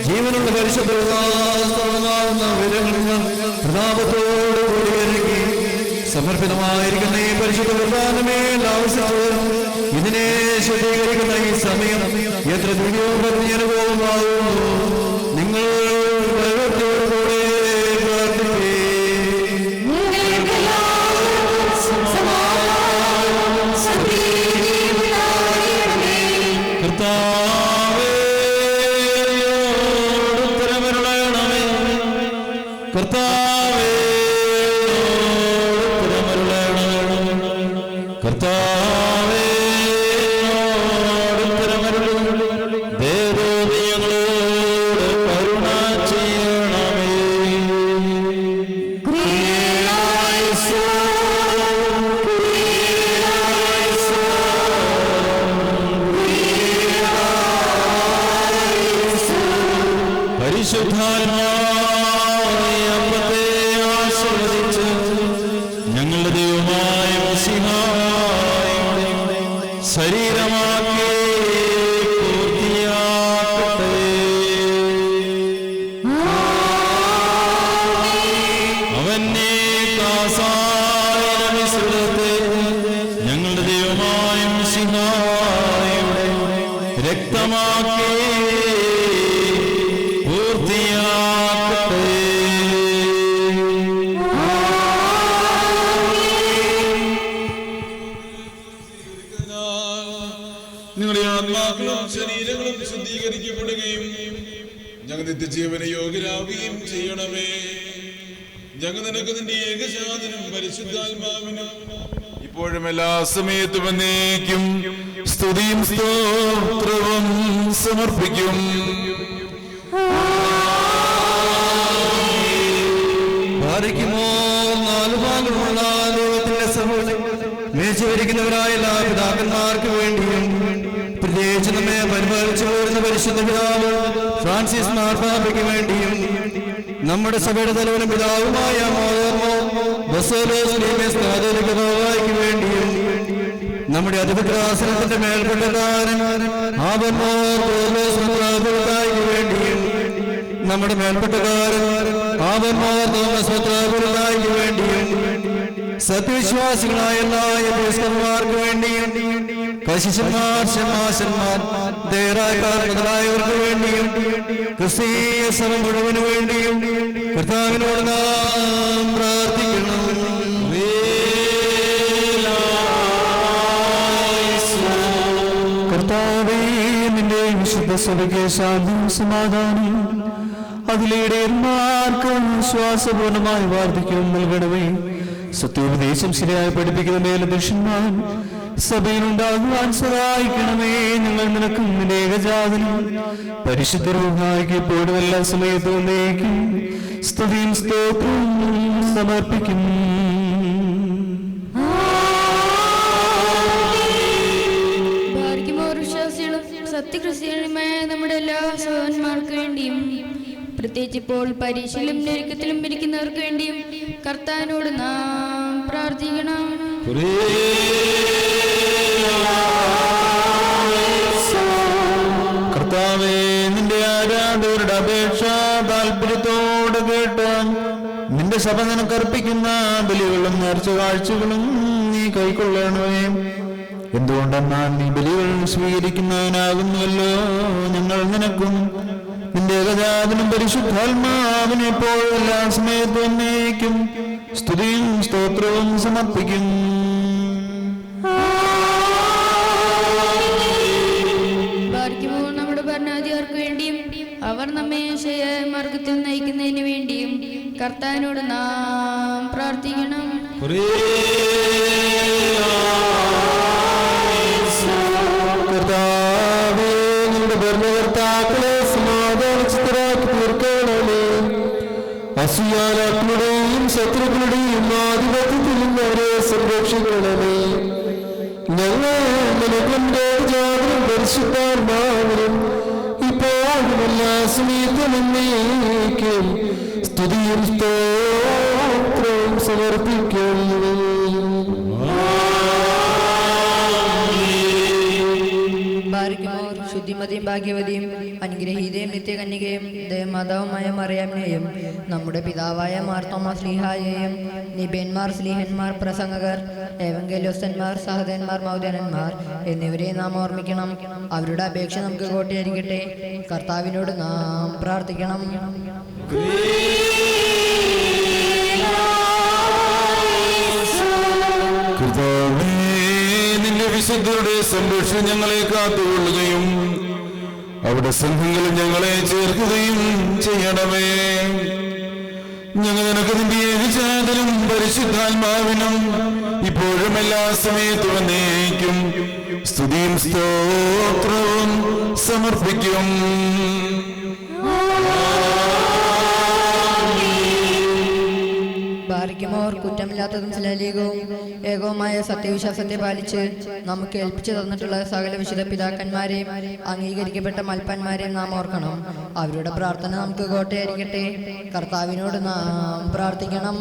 ജീവനുള്ള പ്രതാപത്തോടുകൂടി സമർപ്പിതമായിരിക്കുന്ന ഈ പരിശുദ്ധ കുർബാനമേൽ ആവശ്യവും ഇതിനെ ശുദ്ധീകരിക്കുന്ന ഈ സമയം എത്ര ദിവ്യവും അനുഭവമാകുന്നു. നിങ്ങൾ പ്രവൃത്തിയോടുകൂടെ പ്രാർത്ഥിക്കേ. കർത്താവേ, ഉത്തരമരുളണമേ. കർത്താവേ, കർത്താവേ, ഉത്തരമരുളണമേ. ദേവോ, ഞങ്ങളെ പരിശുദ്ധാത്മാവായ അപ്പത്തെ ആശീർവദിച്ച് ഞങ്ങളുടെ ദൈവമായ മിശിഹായുടെ ശരീരമാക്കി പൂർത്തിയാക്കട്ടെ. അവന്റെ ദാസായ മിശ്രിതത്തെ ഞങ്ങളുടെ ദൈവമായ മിശിഹായുടെ രക്തമാക്കി പൂർത്തിയാക്കട്ടെ. നിങ്ങളുടെ ആത്മാക്കളും ശരീരങ്ങളും ശുദ്ധീകരിക്കപ്പെടുകയും ഞങ്ങൾ നിത്യജീവന യോഗ്യരാവുകയും ചെയ്യണമേ. ഞങ്ങൾ നിനക്ക് നിന്റെ ഏകജാതനും പരിശുദ്ധാത്മാവിനും ഇപ്പോഴും എല്ലാ സമയത്തും എന്നേക്കും സ്തുതിയും സ്തോത്രവും സമർപ്പിക്കും. നാലു ഭാഗമുള്ള ലോകത്തിന്റെ സഹോദരൻ മേശവരിക്കുന്നവരായ എല്ലാ പിതാക്കന്മാർക്ക് വേണ്ടിയും പ്രത്യേകിച്ച് നമ്മെ പരിപാലിച്ചു പോരുന്ന പരിശുദ്ധ പിതാവ് ഫ്രാൻസിസ് മാർപ്പാപ്പയ്ക്ക് വേണ്ടിയും നമ്മുടെ സഭയുടെ തലവനും പിതാവുമായ ക്ക് വേണ്ടിയും നമ്മുടെ അധിപത്രാസനത്തിന്റെ മേൽപ്പെട്ടക്കാരൻ ആബന്മാർക്കായിക്ക് വേണ്ടിയും നമ്മുടെ മേൽപ്പെട്ടക്കാരൻ ആബന്മാർക്കായിക്ക് വേണ്ടിയും സത്യവിശ്വാസികളായ എല്ലാ എപ്പിസ്കോപ്പന്മാർക്ക് വേണ്ടിയും കശിശന്മാർ ശമാശന്മാർ ദേറായക്കാർ മുതലായവർക്ക് വേണ്ടിയും ക്രിസ്തീയ സഭ മുഴുവന് വേണ്ടിയും കർത്താവിനോട് നാം പ്രാർത്ഥിക്കണം. കർത്താവേ, നിന്റെ വിശുദ്ധ സഭയ്ക്ക് ശാന്തിയും സമാധാനം അതിലേടേന്മാർക്ക് വിശ്വാസപൂർണമായി വാർദ്ധക്യവും നൽകണമേ. സത്യോപദേശം ശരിയായി പഠിപ്പിക്കുന്ന മേലധ്യക്ഷന്മാർ സഭയിലുണ്ടാകുവാൻ സഹായിക്കണമേ. ഞങ്ങൾ നിനക്കും നിന്റെ ഏകജാതനും പരിശുദ്ധ റൂഹായിക്ക് എപ്പോഴും എല്ലാ സമയത്തും എന്നേക്കും സ്തുതിയും സ്തോത്രവും സമർപ്പിക്കും. സത്യക്രിസ്ത്യാനിയുമായ നമ്മുടെ എല്ലാ സഹോദരന്മാർക്ക് വേണ്ടിയും പ്രത്യേകിച്ച് ഇപ്പോൾ പരീക്ഷയിലും ഞെരുക്കത്തിലും ഇരിക്കുന്നവർക്ക് വേണ്ടിയും കർത്താവിനോട് നാം പ്രാർത്ഥിക്കണം. കർത്താവേ, നിന്റെ ആരാധകരുടെ അപേക്ഷ താല്പര്യത്തോടെ കേട്ട് നിന്റെ സഭ നിനക്കർപ്പിക്കുന്ന ബലികളും നേർച്ച കാഴ്ചകളും നീ കൈക്കൊള്ളണമേ. എന്തുകൊണ്ടെന്നാൽ നീ ബലികൾ സ്വീകരിക്കുന്നവനാകുന്നുവല്ലോ. ഞങ്ങൾ നിനക്കും നിന്റെ ഏകജാതനും പരിശുദ്ധാത്മാവിനെ എപ്പോഴും എല്ലാ സമയത്തും എന്നേക്കും സ്തുതിയും സ്തോത്രവും സമർപ്പിക്കും. നമ്മുടെ ഭരണാധികാർക്ക് വേണ്ടിയും അവർ നമ്മെ മാർഗത്തിൽ നയിക്കുന്നതിന് വേണ്ടിയും കർത്താവിനോട് നാം പ്രാർത്ഥിക്കണം. കർത്താവേ, നിന്റെ ഭരണകർത്താക്കളെ സമാധാനചിത്തരാക്കി തീർക്കണമേ. അസൂയാലുടെയും ശത്രുക്കളുടെയും ആധിപത്യത്തിൽ നിന്ന് അവരെ സംരക്ഷിക്കണമേ. ഞങ്ങൾ നിനക്കെന്റെ ജാതനും പരിശുദ്ധാത്മാവിനും ഇപ്പോഴും എല്ലാ സമയത്തും എന്നേക്കും സ്തുതിയും സ്തോത്രവും സമർപ്പിക്കും. ശുദ്ധിമതിയും ഭാഗ്യവതിയും അനുഗ്രഹീതയും നിത്യകന്യകയും ദേവമാതാവുമായ മറിയാമിനെയും നമ്മുടെ പിതാവായ മാർ തോമസ് സ്ലീഹായെയും നിബേന്മാർ സ്ലീഹന്മാർ പ്രസംഗകർ ഏവങ്കേലോസ്തന്മാർ സഹോദരന്മാർ മൗദനന്മാർ എന്നിവരെ നാം ഓർമ്മിക്കണം. അവരുടെ അപേക്ഷ നമുക്ക് കോട്ടയായിരിക്കട്ടെ. കർത്താവിനോട് നാം പ്രാർത്ഥിക്കണം. നിന്റെ വിശുദ്ധരുടെ സംരക്ഷണം ഞങ്ങളെ കാത്തുകൊള്ളുകയും അവിടെ സംഘങ്ങളിൽ ഞങ്ങളെ ചേർക്കുകയും ചെയ്യണമേ. ഞങ്ങൾ നിനക്ക് നിന്റെ ഏകജാതനും പരിശുദ്ധാത്മാവിനും ഇപ്പോഴും എല്ലാ സമയത്തും എന്നേക്കും സ്തുതിയും സ്തോത്രവും സമർപ്പിക്കും. ആയിരിക്കുമോർ കുറ്റമില്ലാത്തതും ശിലാലേഖവും ഏകവുമായ സത്യവിശ്വാസത്തെ പാലിച്ച് നമുക്ക് ഏൽപ്പിച്ചു തന്നിട്ടുള്ള സകല വിശുദ്ധ പിതാക്കന്മാരെയും അംഗീകരിക്കപ്പെട്ട മൽപ്പന്മാരെയും നാം ഓർക്കണം. അവരുടെ പ്രാർത്ഥന നമുക്ക് കോട്ടയായിരിക്കട്ടെ. കർത്താവിനോട് നാം പ്രാർത്ഥിക്കണം.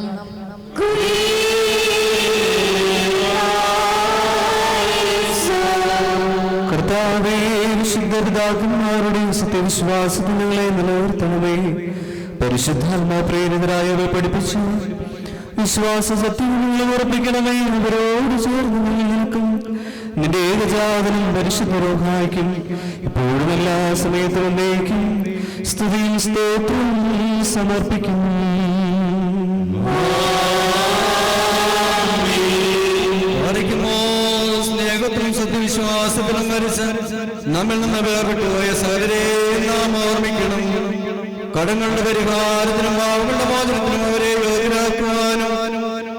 കർത്താവേ, വിശുദ്ധ പിതാക്കന്മാരുടെ സത്യവിശ്വാസത്തിൽ നിങ്ങളെ നിലനിർത്തണമേ. പരിശുദ്ധാത്മാ പ്രേരിതരായവരെ പഠിപ്പിച്ച് വിശ്വാസ സത്യങ്ങളെ ഉറപ്പിക്കണമേ. അവരോട് ചേർന്ന് നിൽക്കും നിന്റെ ഏകജാതനും പരിശുദ്ധ റൂഹായ്ക്കും ഇപ്പോഴും എല്ലാ സമയത്തും എന്നേക്കും സ്തുതിയും സ്തോത്രവും സമർപ്പിക്കുന്നു. സ്നേഹത്തിലും സത്യവിശ്വാസത്തിലും മരിച്ച് നമ്മിൽ നിന്ന് വേർപെട്ടു പോയ സകലരെ നാം ഓർമ്മിക്കണം. കടങ്ങളുടെ പരിഹാരത്തിനും പാവങ്ങളുടെ മോചനത്തിനും അവരെ യോഗ്യരാക്കുവാനും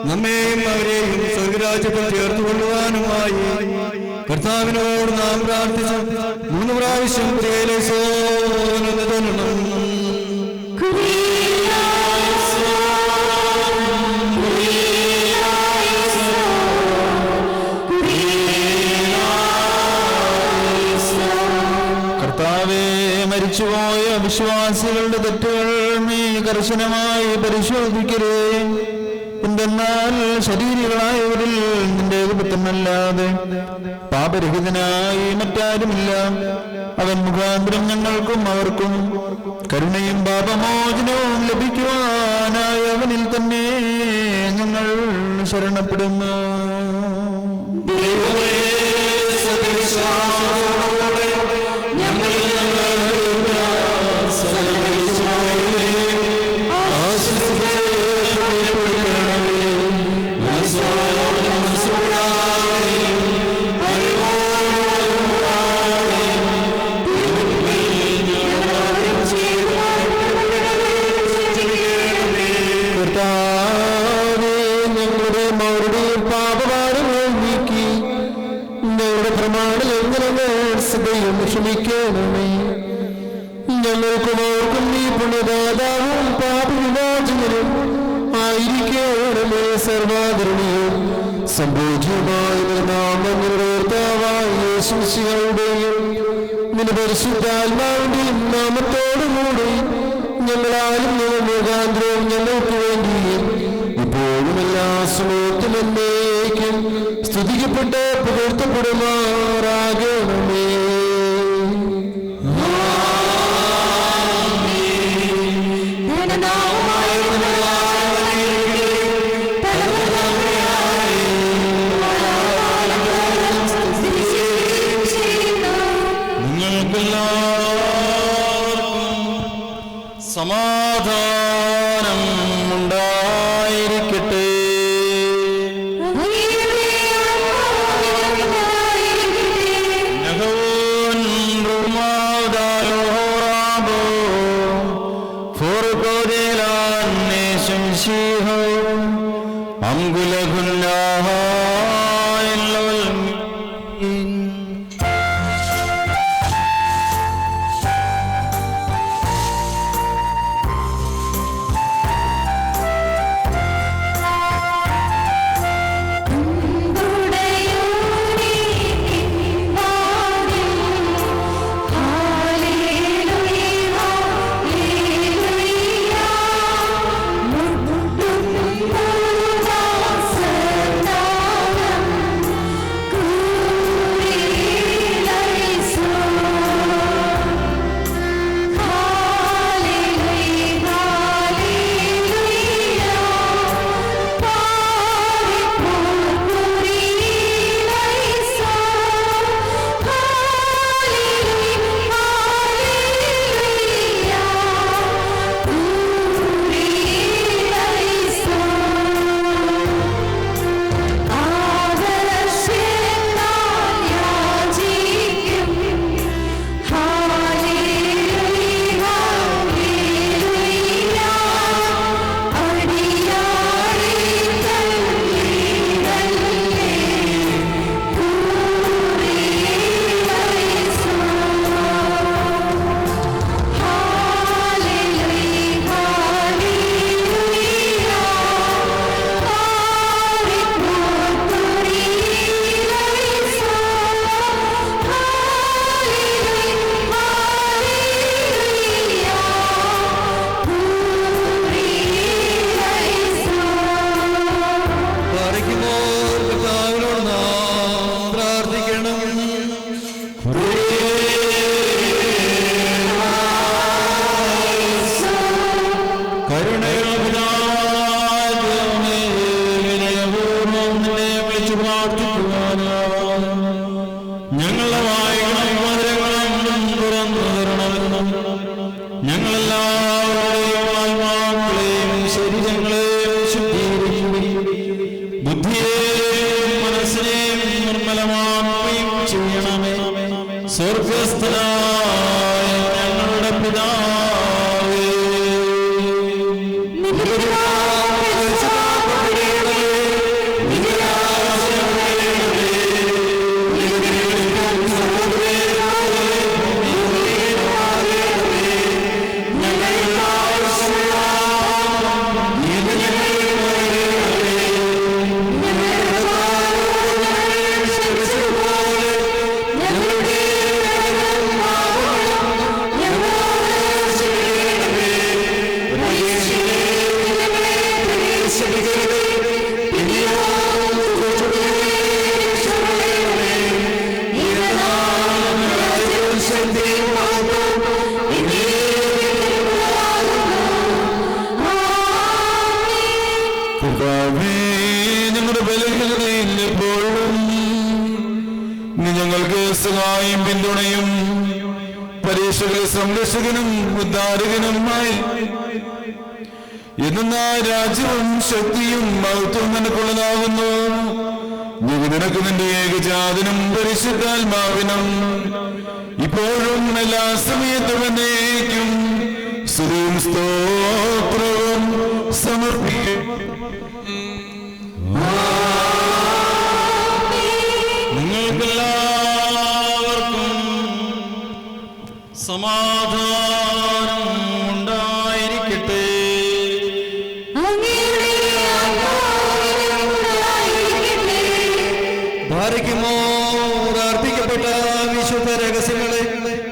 നമ്മെയും അവരെയും സ്വർഗരാജ്യത്തിൽ ചേർത്തുകൊള്ളുവാനുമായി കർത്താവിനോട് നാം പ്രാർത്ഥിച്ചു 3 പ്രാവശ്യം തൊഴണം. കർത്താവേ, മരിച്ചുപോയ വിശ്വാസികളുടെ തെറ്റുകൾ നീ കർശനമായി പരിശോധിക്കരുതേ. എന്തെന്നാൽ ശരീരികളായവരിൽ നിന്റെ പുത്രനല്ലാതെ പാപരഹിതനായി മറ്റാരുമില്ല. അവൻ മുഖാന്തരം ഞങ്ങൾക്കും അവർക്കും കരുണയും പാപമോചനവും ലഭിക്കുവാനായി അവനിൽ തന്നെ ഞങ്ങൾ ശരണപ്പെടുന്നു. ക്ഷമിക്കണമേ. ഞങ്ങൾക്കും ഓർക്കും നീ പുണ്യദാതാവും പാപവിമോചകനും ആയിരിക്കണമേ. സർവാദരണീയം സംപൂജ്യമായ നാമങ്ങളുടെ കർത്താവായ യേശുമിശിഹായുടെയും നിന്റെ പരിശുദ്ധാത്മാവിന്റെയും നാമത്തോടുകൂടി ഞങ്ങളാലും മുഖാന്തരവും ഞങ്ങൾക്ക് വേണ്ടി ഇപ്പോഴും എല്ലാ സമയത്തും എന്നേക്കും സ്തുതിക്കപ്പെട്ട് പുകഴ്ത്തപ്പെടുമാറാകണമേ. സമാധാനം ഉണ്ടായിരിക്കട്ടെ. ഞങ്ങളെല്ലാവരുടെയും ആത്മാക്കളെയും ശരീരങ്ങളെയും ശുദ്ധീകരിക്കുകയും ബുദ്ധിയെയും മനസ്സിനെയും നിർമ്മലമാക്കുകയും ചെയ്യണമേ. സ്വർഗസ്ഥനായ ഞങ്ങളുടെ പിതാവേ, ഞങ്ങളുടെ ബലഹീനതയിൽ എപ്പോഴും നീ ഞങ്ങൾക്ക് സഹായം പിന്തുണയും പരീക്ഷകളെ സംരക്ഷകനും ഉദ്ധാരകനുമായി എന്നാ രാജ്യവും ശക്തിയും മഹത്വം നിനക്കുള്ളതാകുന്നു. നിനക്ക് നിന്റെ ഏകജാതനും പരിശുദ്ധാത്മാവിനും ഇപ്പോഴും എല്ലാ സമയത്തും എന്നേക്കും സ്തുതിയും സ്തോത്രവും സമർപ്പിക്കും. നിങ്ങൾക്കെല്ലാവർക്കും സമാധാനം ഉണ്ടായിരിക്കട്ടെ. ഭാരിക്കുമോ പ്രാർത്ഥിക്കപ്പെട്ട വിശുദ്ധ രഹസ്യങ്ങളെ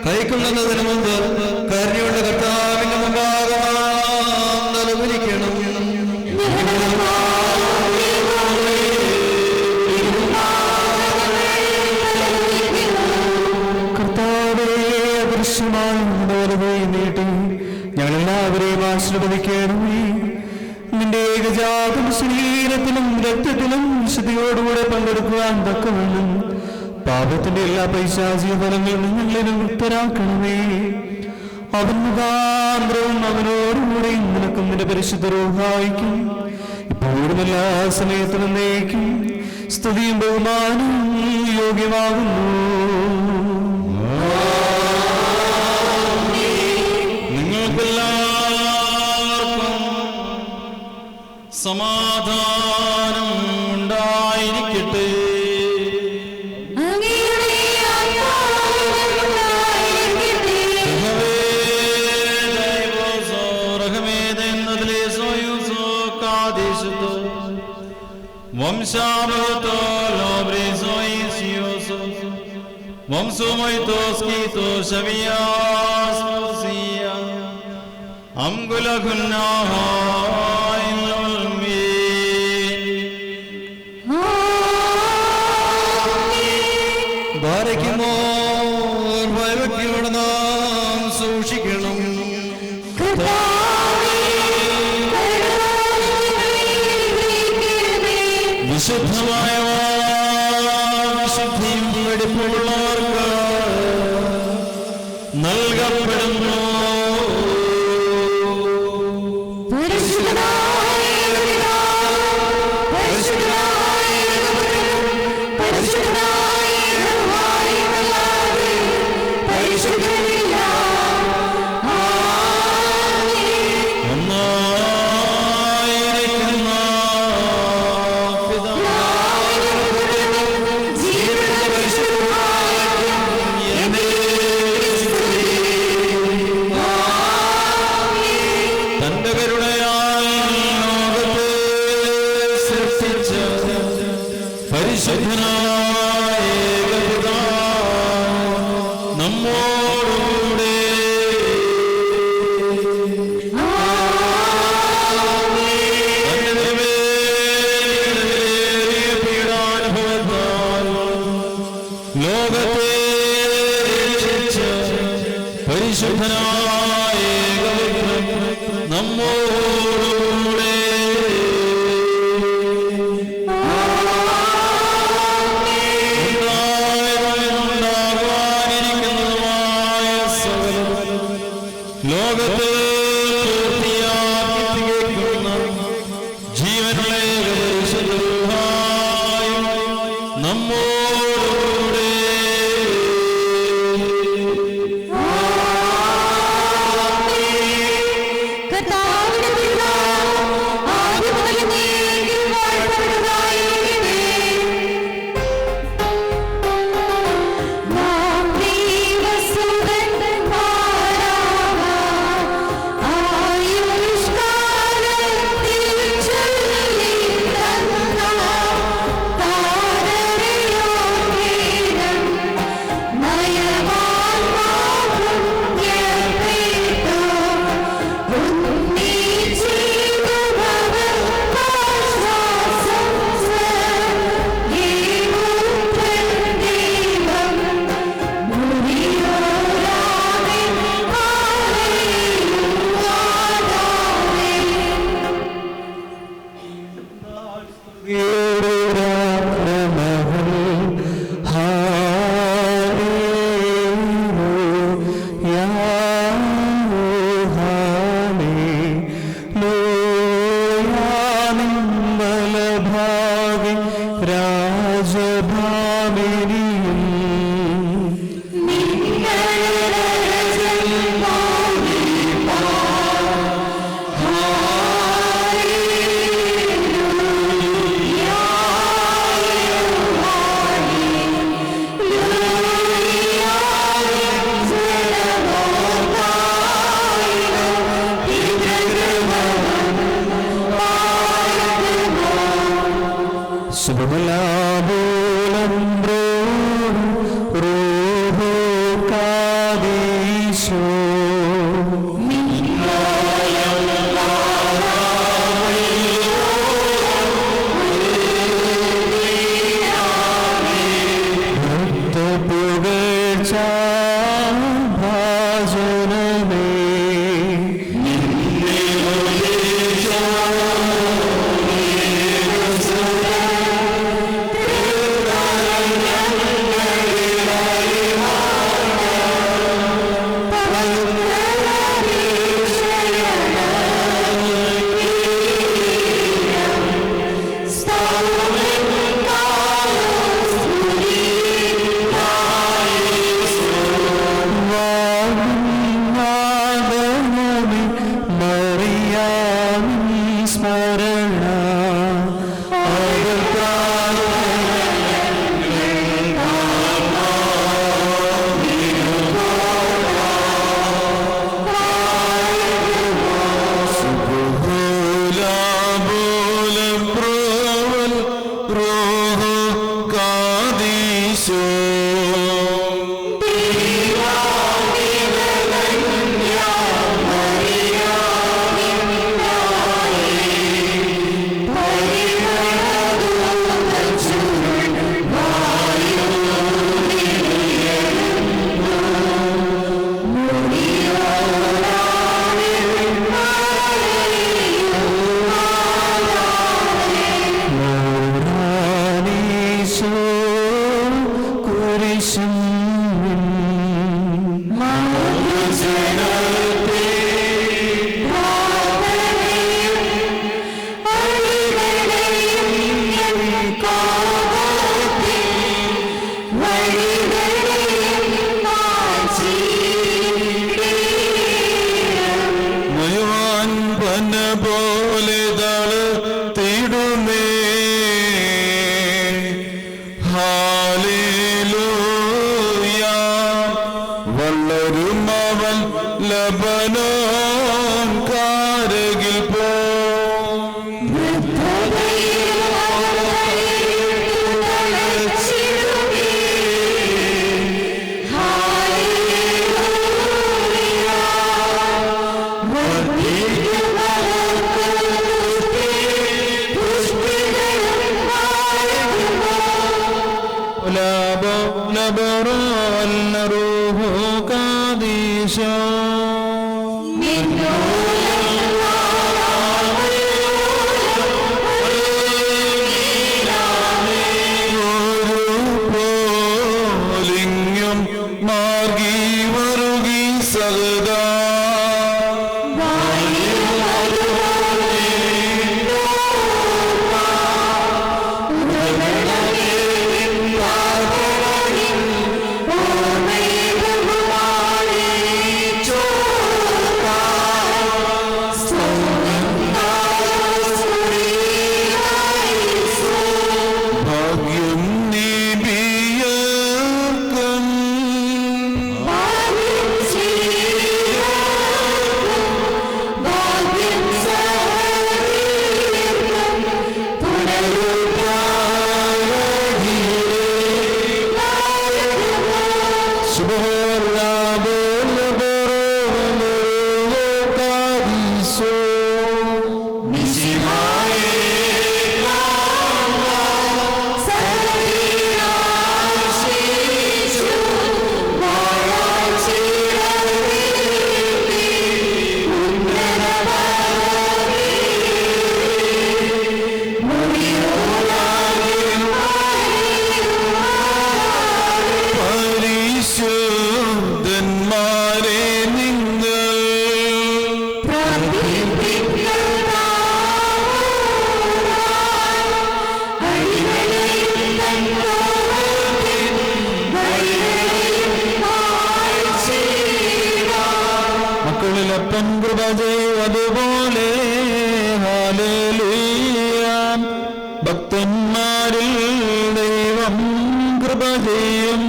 കൈക്കൊള്ളുന്നതിന് മുമ്പ് കരുണയുള്ള കർത്താവിന്റെ മുമ്പാകെ നാം നിലവിളിക്കണം. കർത്താവേ, അദൃശ്യമായി നീട്ടി ഞങ്ങളെല്ലാവരെയും ആശീർവദിക്കണമേ. നിന്റെ ഏകജാതം ശരീരത്തിലും രക്തത്തിലും വിശുദ്ധിയോടുകൂടെ പങ്കെടുക്കുവാൻ തക്കവണ്ണം പാപത്തിന്റെ എല്ലാ പൈശാചിക ഫലങ്ങളിൽ ഞങ്ങളെ മുക്തരാക്കണമേ. അവൻ മുഖാന്തരവും അവനോടുകൂടെ നിനക്കും നിന്റെ പരിശുദ്ധ റൂഹായിക്കും ഇപ്പോഴും എല്ലാ സമയത്തും എന്നേക്കും സ്തുതിയും ബഹുമാനവും യോഗ്യമാകുന്നു. നിങ്ങൾക്കെല്ലാവർക്കും സമാധാനം ഉണ്ടായിരിക്കട്ടെ. ഭാരിക്കുമോ ഭയഭക്തിയോടെ നാം സൂക്ഷിക്കണം. വിശുദ്ധമായ വിശുദ്ധിയും വെടിപ്പുള്ളവർക്ക് നൽകപ്പെടുന്നു. ലോകത്ത് പൂർത്തിയാക്കിത്തികയ്ക്കുന്ന ജീവനുള്ള പരിശുദ്ധമായി നമ്മോടുകൂടെ മാർഗീ വരുകി സഹദ കൊള്ളുക. ഭാഗ്യം നീബിയർക്കും പരിശുദ്ധന്മാരെ നിങ്ങൾ മക്കളിലപ്പൻ കൃപ ചെയ്തതുപോലെ ഹല്ലേലൂയ. ഭക്തന്മാരിൽ ദൈവം കൃപ ചെയ്യും.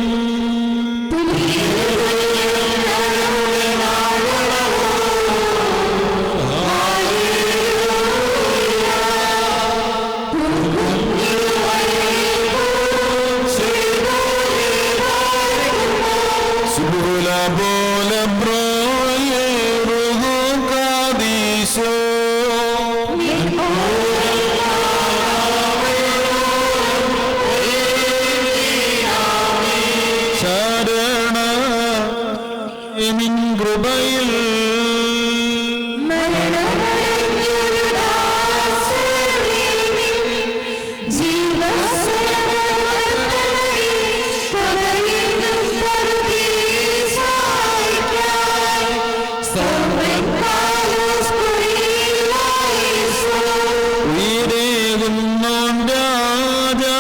സുബുല ബോല ബ്രോയെ റുഹു കാദീശോ ശരണ നിൻ കൃപയിൽ ഉയരേകുന്നോൻ രാജാ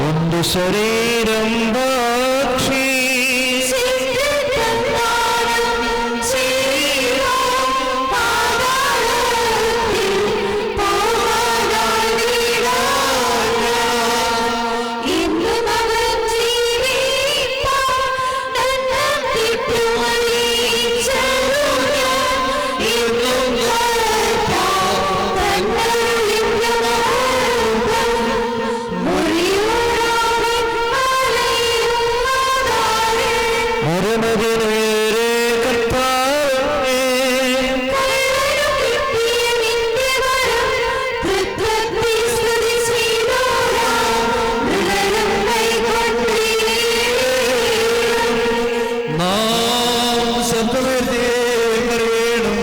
എന്റെ ശരീരം ഭക്ഷി മരണത്തിനേരെ കർത്താവേ നാം ശബ്ദമുയർത്തി പറയണം.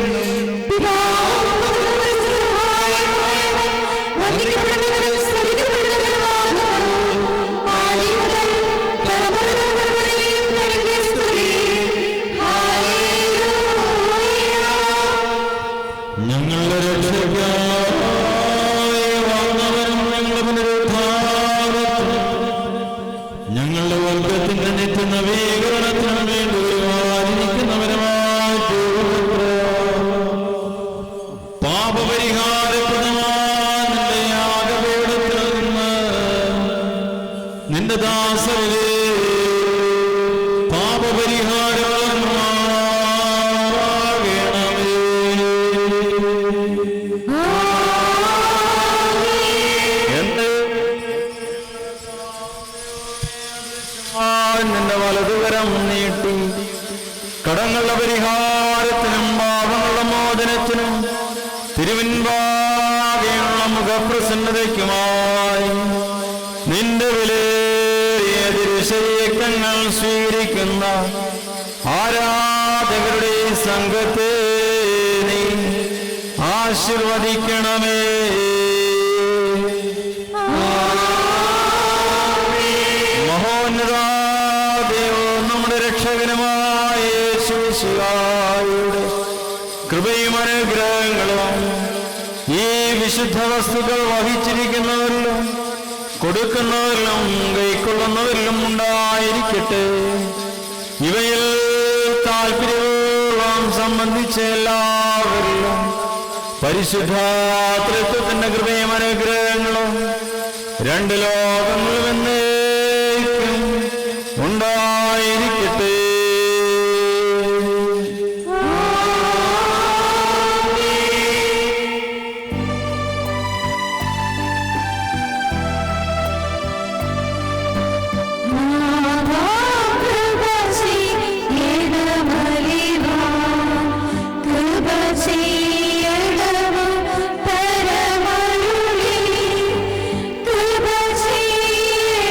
ഞങ്ങളുടെ രക്ഷയ്ക്കായി വന്നവനും ഞങ്ങളുടെ പുനരുദ്ധാനത്തിനും ഞങ്ങളുടെ വർഗത്തിന്റെ നിത്യ നവീകരണത്തിനും വേണ്ടി വരുവാനിരിക്കുന്നവരുമായി പാപപരിഹാരപ്രദമായ യാഗപീഠത്തിൽ നിന്ന് നിന്റെ ദാസരെ നിന്റെ വലതുകരം നീട്ടി കടങ്ങളുടെ പരിഹാരത്തിനും പാപങ്ങളുടെ മോചനത്തിനും തിരുവിൻ മുൻപാകെയുള്ള മുഖപ്രസന്നതയ്ക്കുമായി നിന്റെ വിലയേറിയ തിരുശരീരങ്ങൾ സ്വീകരിക്കുന്ന ആരാധകരുടെ സംഘത്തെ നീ ആശീർവദിക്കണമേ. മഹോന്നതാ ദൈവം നമ്മുടെ രക്ഷകനുമായ യേശുമിശിഹായുടെ കൃപയും അനുഗ്രഹങ്ങളും ഈ വിശുദ്ധ വസ്തുക്കൾ വഹിച്ചിരിക്കുന്നവരിലും കൊടുക്കുന്നവരിലും കൈക്കൊള്ളുന്നവരിലും ഉണ്ടായിരിക്കട്ടെ. ഇവയിൽ താല്പര്യപൂർവം സംബന്ധിച്ച എല്ലാവരിലും പരിശുദ്ധ ത്രിത്വത്തിന്റെ കൃപയും അനുഗ്രഹങ്ങളും രണ്ട് ലോകങ്ങളും എന്നേക്കും ഉണ്ടായിരിക്കട്ടെ. ും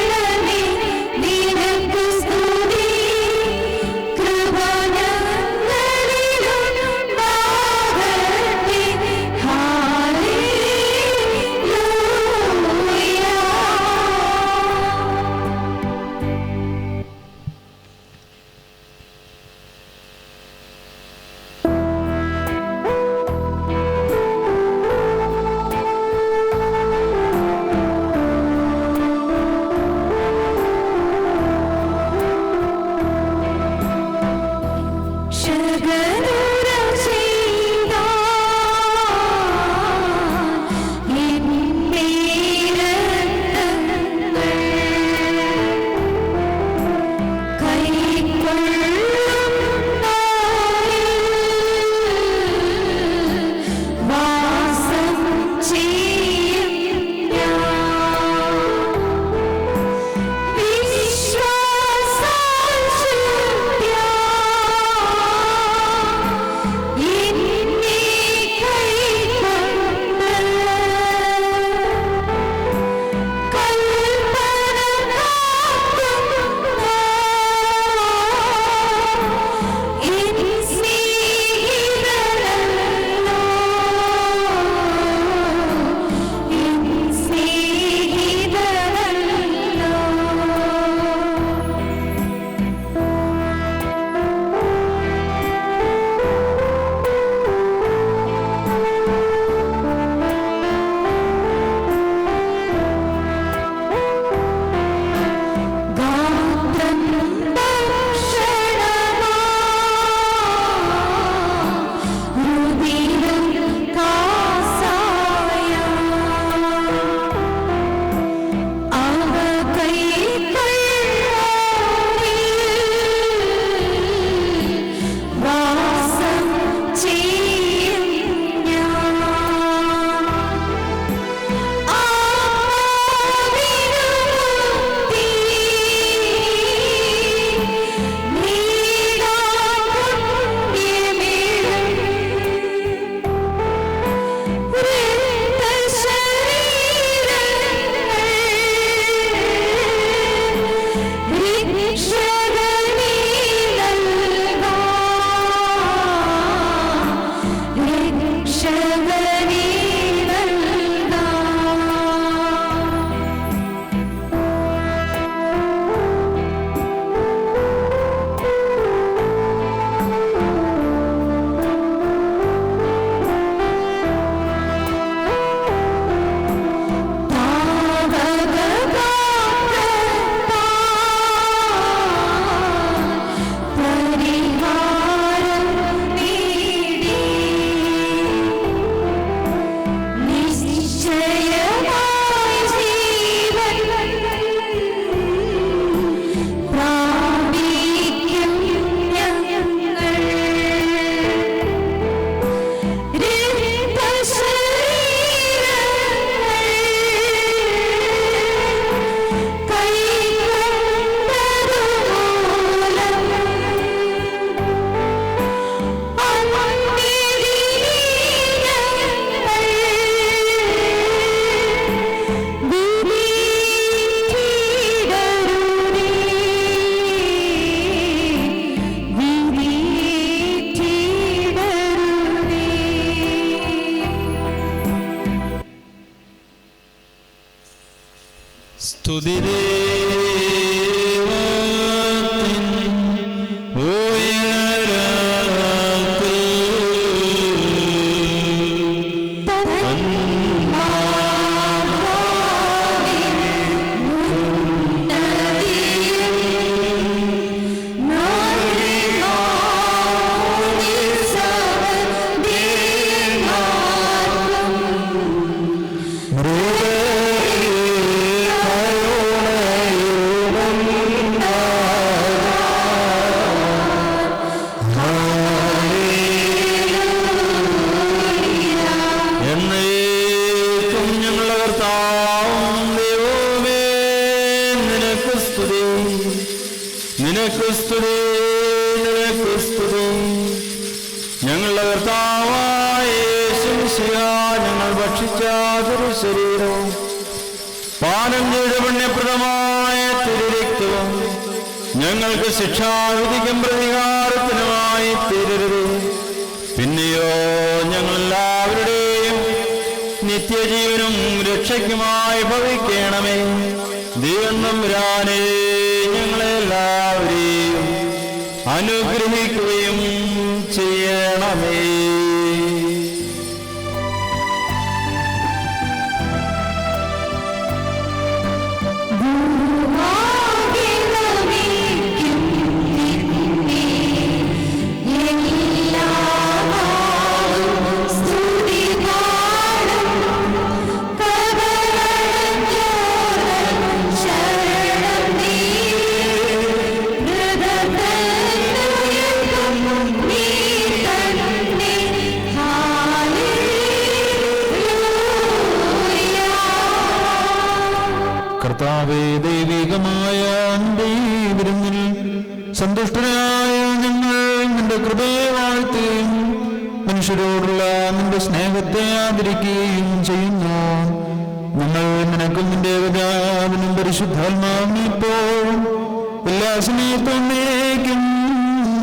സ്തുതി ദൈവത്തിൻ ഉയരത്തിൽ ഞങ്ങളുടെ കർത്താവായ യേശുമിശിഹാ, ഞങ്ങൾ ഭക്ഷിച്ച ശരീരവും പാനം ചെയ്ത പുണ്യപ്രദമായ തിരുരക്തവും ഞങ്ങൾക്ക് ശിക്ഷാവിധിക്കും പ്രതികാരത്തിനുമായി തീരരുത്. പിന്നെയോ ഞങ്ങളെല്ലാവരുടെയും നിത്യജീവനും രക്ഷയ്ക്കുമായി ഭവിക്കണമേ. ദൈവം തമ്പുരാനേ, ഞങ്ങളെല്ലാവരെയും അനുഗ്രഹിക്കുകയും ചെയ്യണമേ. കർത്താവേ, ദൈവികമായ വിരുന്നിൽ സന്തുഷ്ടനായ ഞങ്ങൾ നിന്റെ കൃപയെ വാഴ്ത്തുകയും മനുഷ്യരോടുള്ള നിന്റെ സ്നേഹത്തെ ആദരിക്കുകയും ചെയ്യുന്നു. ഞങ്ങൾ നിനക്കും നിന്റെ പിതാവിനും പരിശുദ്ധാത്മാവിനും ഇപ്പോഴും എല്ലാ സമയത്തും എന്നേക്കും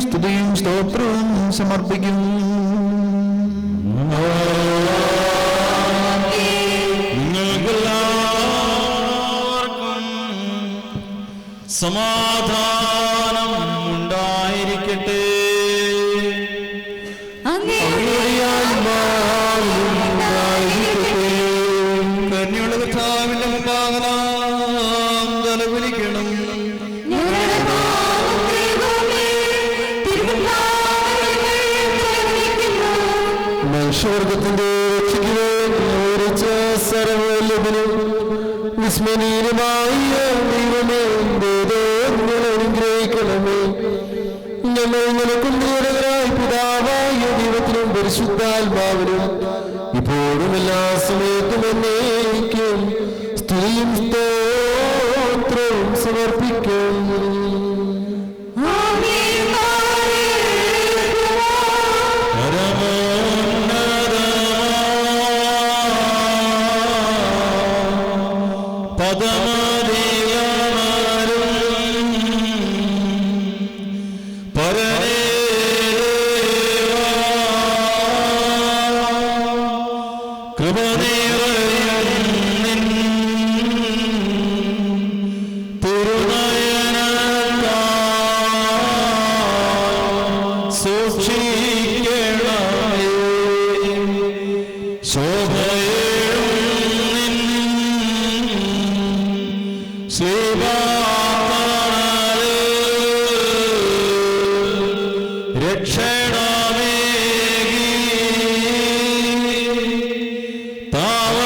സ്തുതിയും സ്തോത്രവും സമർപ്പിക്കും. സമാധാനം ഉണ്ടായിരിക്കട്ടെ. കന്യുള്ള കർത്താവിന്റെ മുമ്പാകെ നാം തലകുലിക്കണം. മനുഷ്യവർഗത്തിന്റെ സർവ്വലഭനും വിസ്മനീയമായ ദൈവമേ, അനുഗ്രഹിക്കണമേ. ഞങ്ങൾ നിനക്കും നിരവരായി പിതാവായ ദൈവത്തിനും പരിശുദ്ധാത്മാവിനും ഇപ്പോഴും എല്ലാ സമയത്തും എന്നേക്കും സ്തുതിയും സ്തോത്രവും സമർപ്പിക്കും. രക്ഷണമേ താവ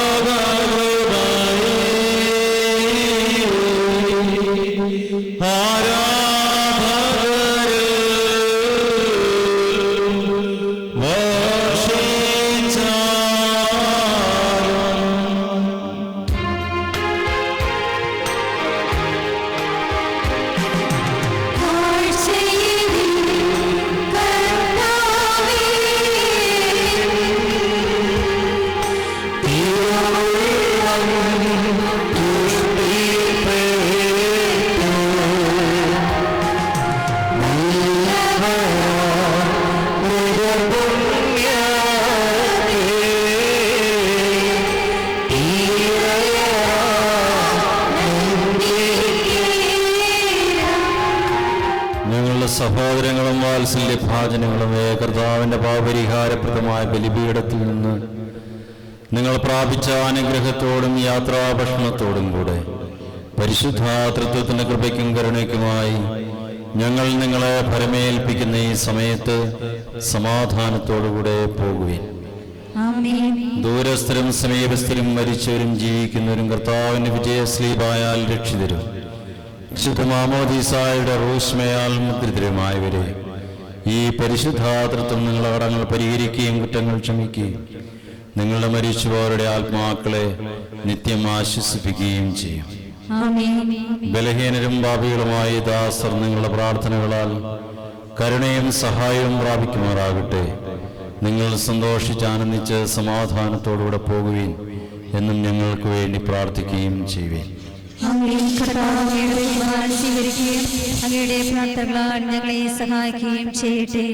വാത്സല്യഭാജനങ്ങളുമേ കർത്താവിന്റെ പാപപരിഹാരപ്രദമായ ബലിപീഠത്തിൽ നിന്ന് നിങ്ങൾ പ്രാപിച്ച അനുഗ്രഹത്തോടും യാത്രാഭക്ഷണത്തോടും കൂടെ പരിശുദ്ധ തൃത്വത്തിന്റെ കൃപയ്ക്കും കരുണയ്ക്കുമായി ഞങ്ങൾ നിങ്ങളെ ഫലമേൽപ്പിക്കുന്ന ഈ സമയത്ത് സമാധാനത്തോടുകൂടെ പോകുവിൻ. ദൂരസ്ഥരും സമീപസ്ഥരും മരിച്ചവരും ജീവിക്കുന്നവരും കർത്താവിന്റെ വിജയസ്ലീപായാൽ രക്ഷിതരും വിശുദ്ധ മാമോദീസായുടെ റൂഷ്മയാൽ മുദ്രിതരുമായവരെ ഈ പരിശുദ്ധാതൃത്വം നിങ്ങളുടെ കടങ്ങൾ പരിഹരിക്കുകയും കുറ്റങ്ങൾ ക്ഷമിക്കുകയും നിങ്ങളുടെ മരിച്ചുപോരുടെ ആത്മാക്കളെ നിത്യം ആശ്വസിപ്പിക്കുകയും ചെയ്യും. ബലഹീനരും പാപികളുമായി ദാസർ നിങ്ങളുടെ പ്രാർത്ഥനകളാൽ കരുണയും സഹായവും പ്രാപിക്കുമാറാകട്ടെ. നിങ്ങൾ സന്തോഷിച്ച് ആനന്ദിച്ച് സമാധാനത്തോടുകൂടെ പോകുവീൻ എന്നും ഞങ്ങൾക്ക് വേണ്ടി പ്രാർത്ഥിക്കുകയും ചെയ്യുവീൻ. അങ്ങയുടെ പ്രാർത്ഥനകളാൽ ഞങ്ങളെ സഹായിക്കുകയും ചെയ്യട്ടെ.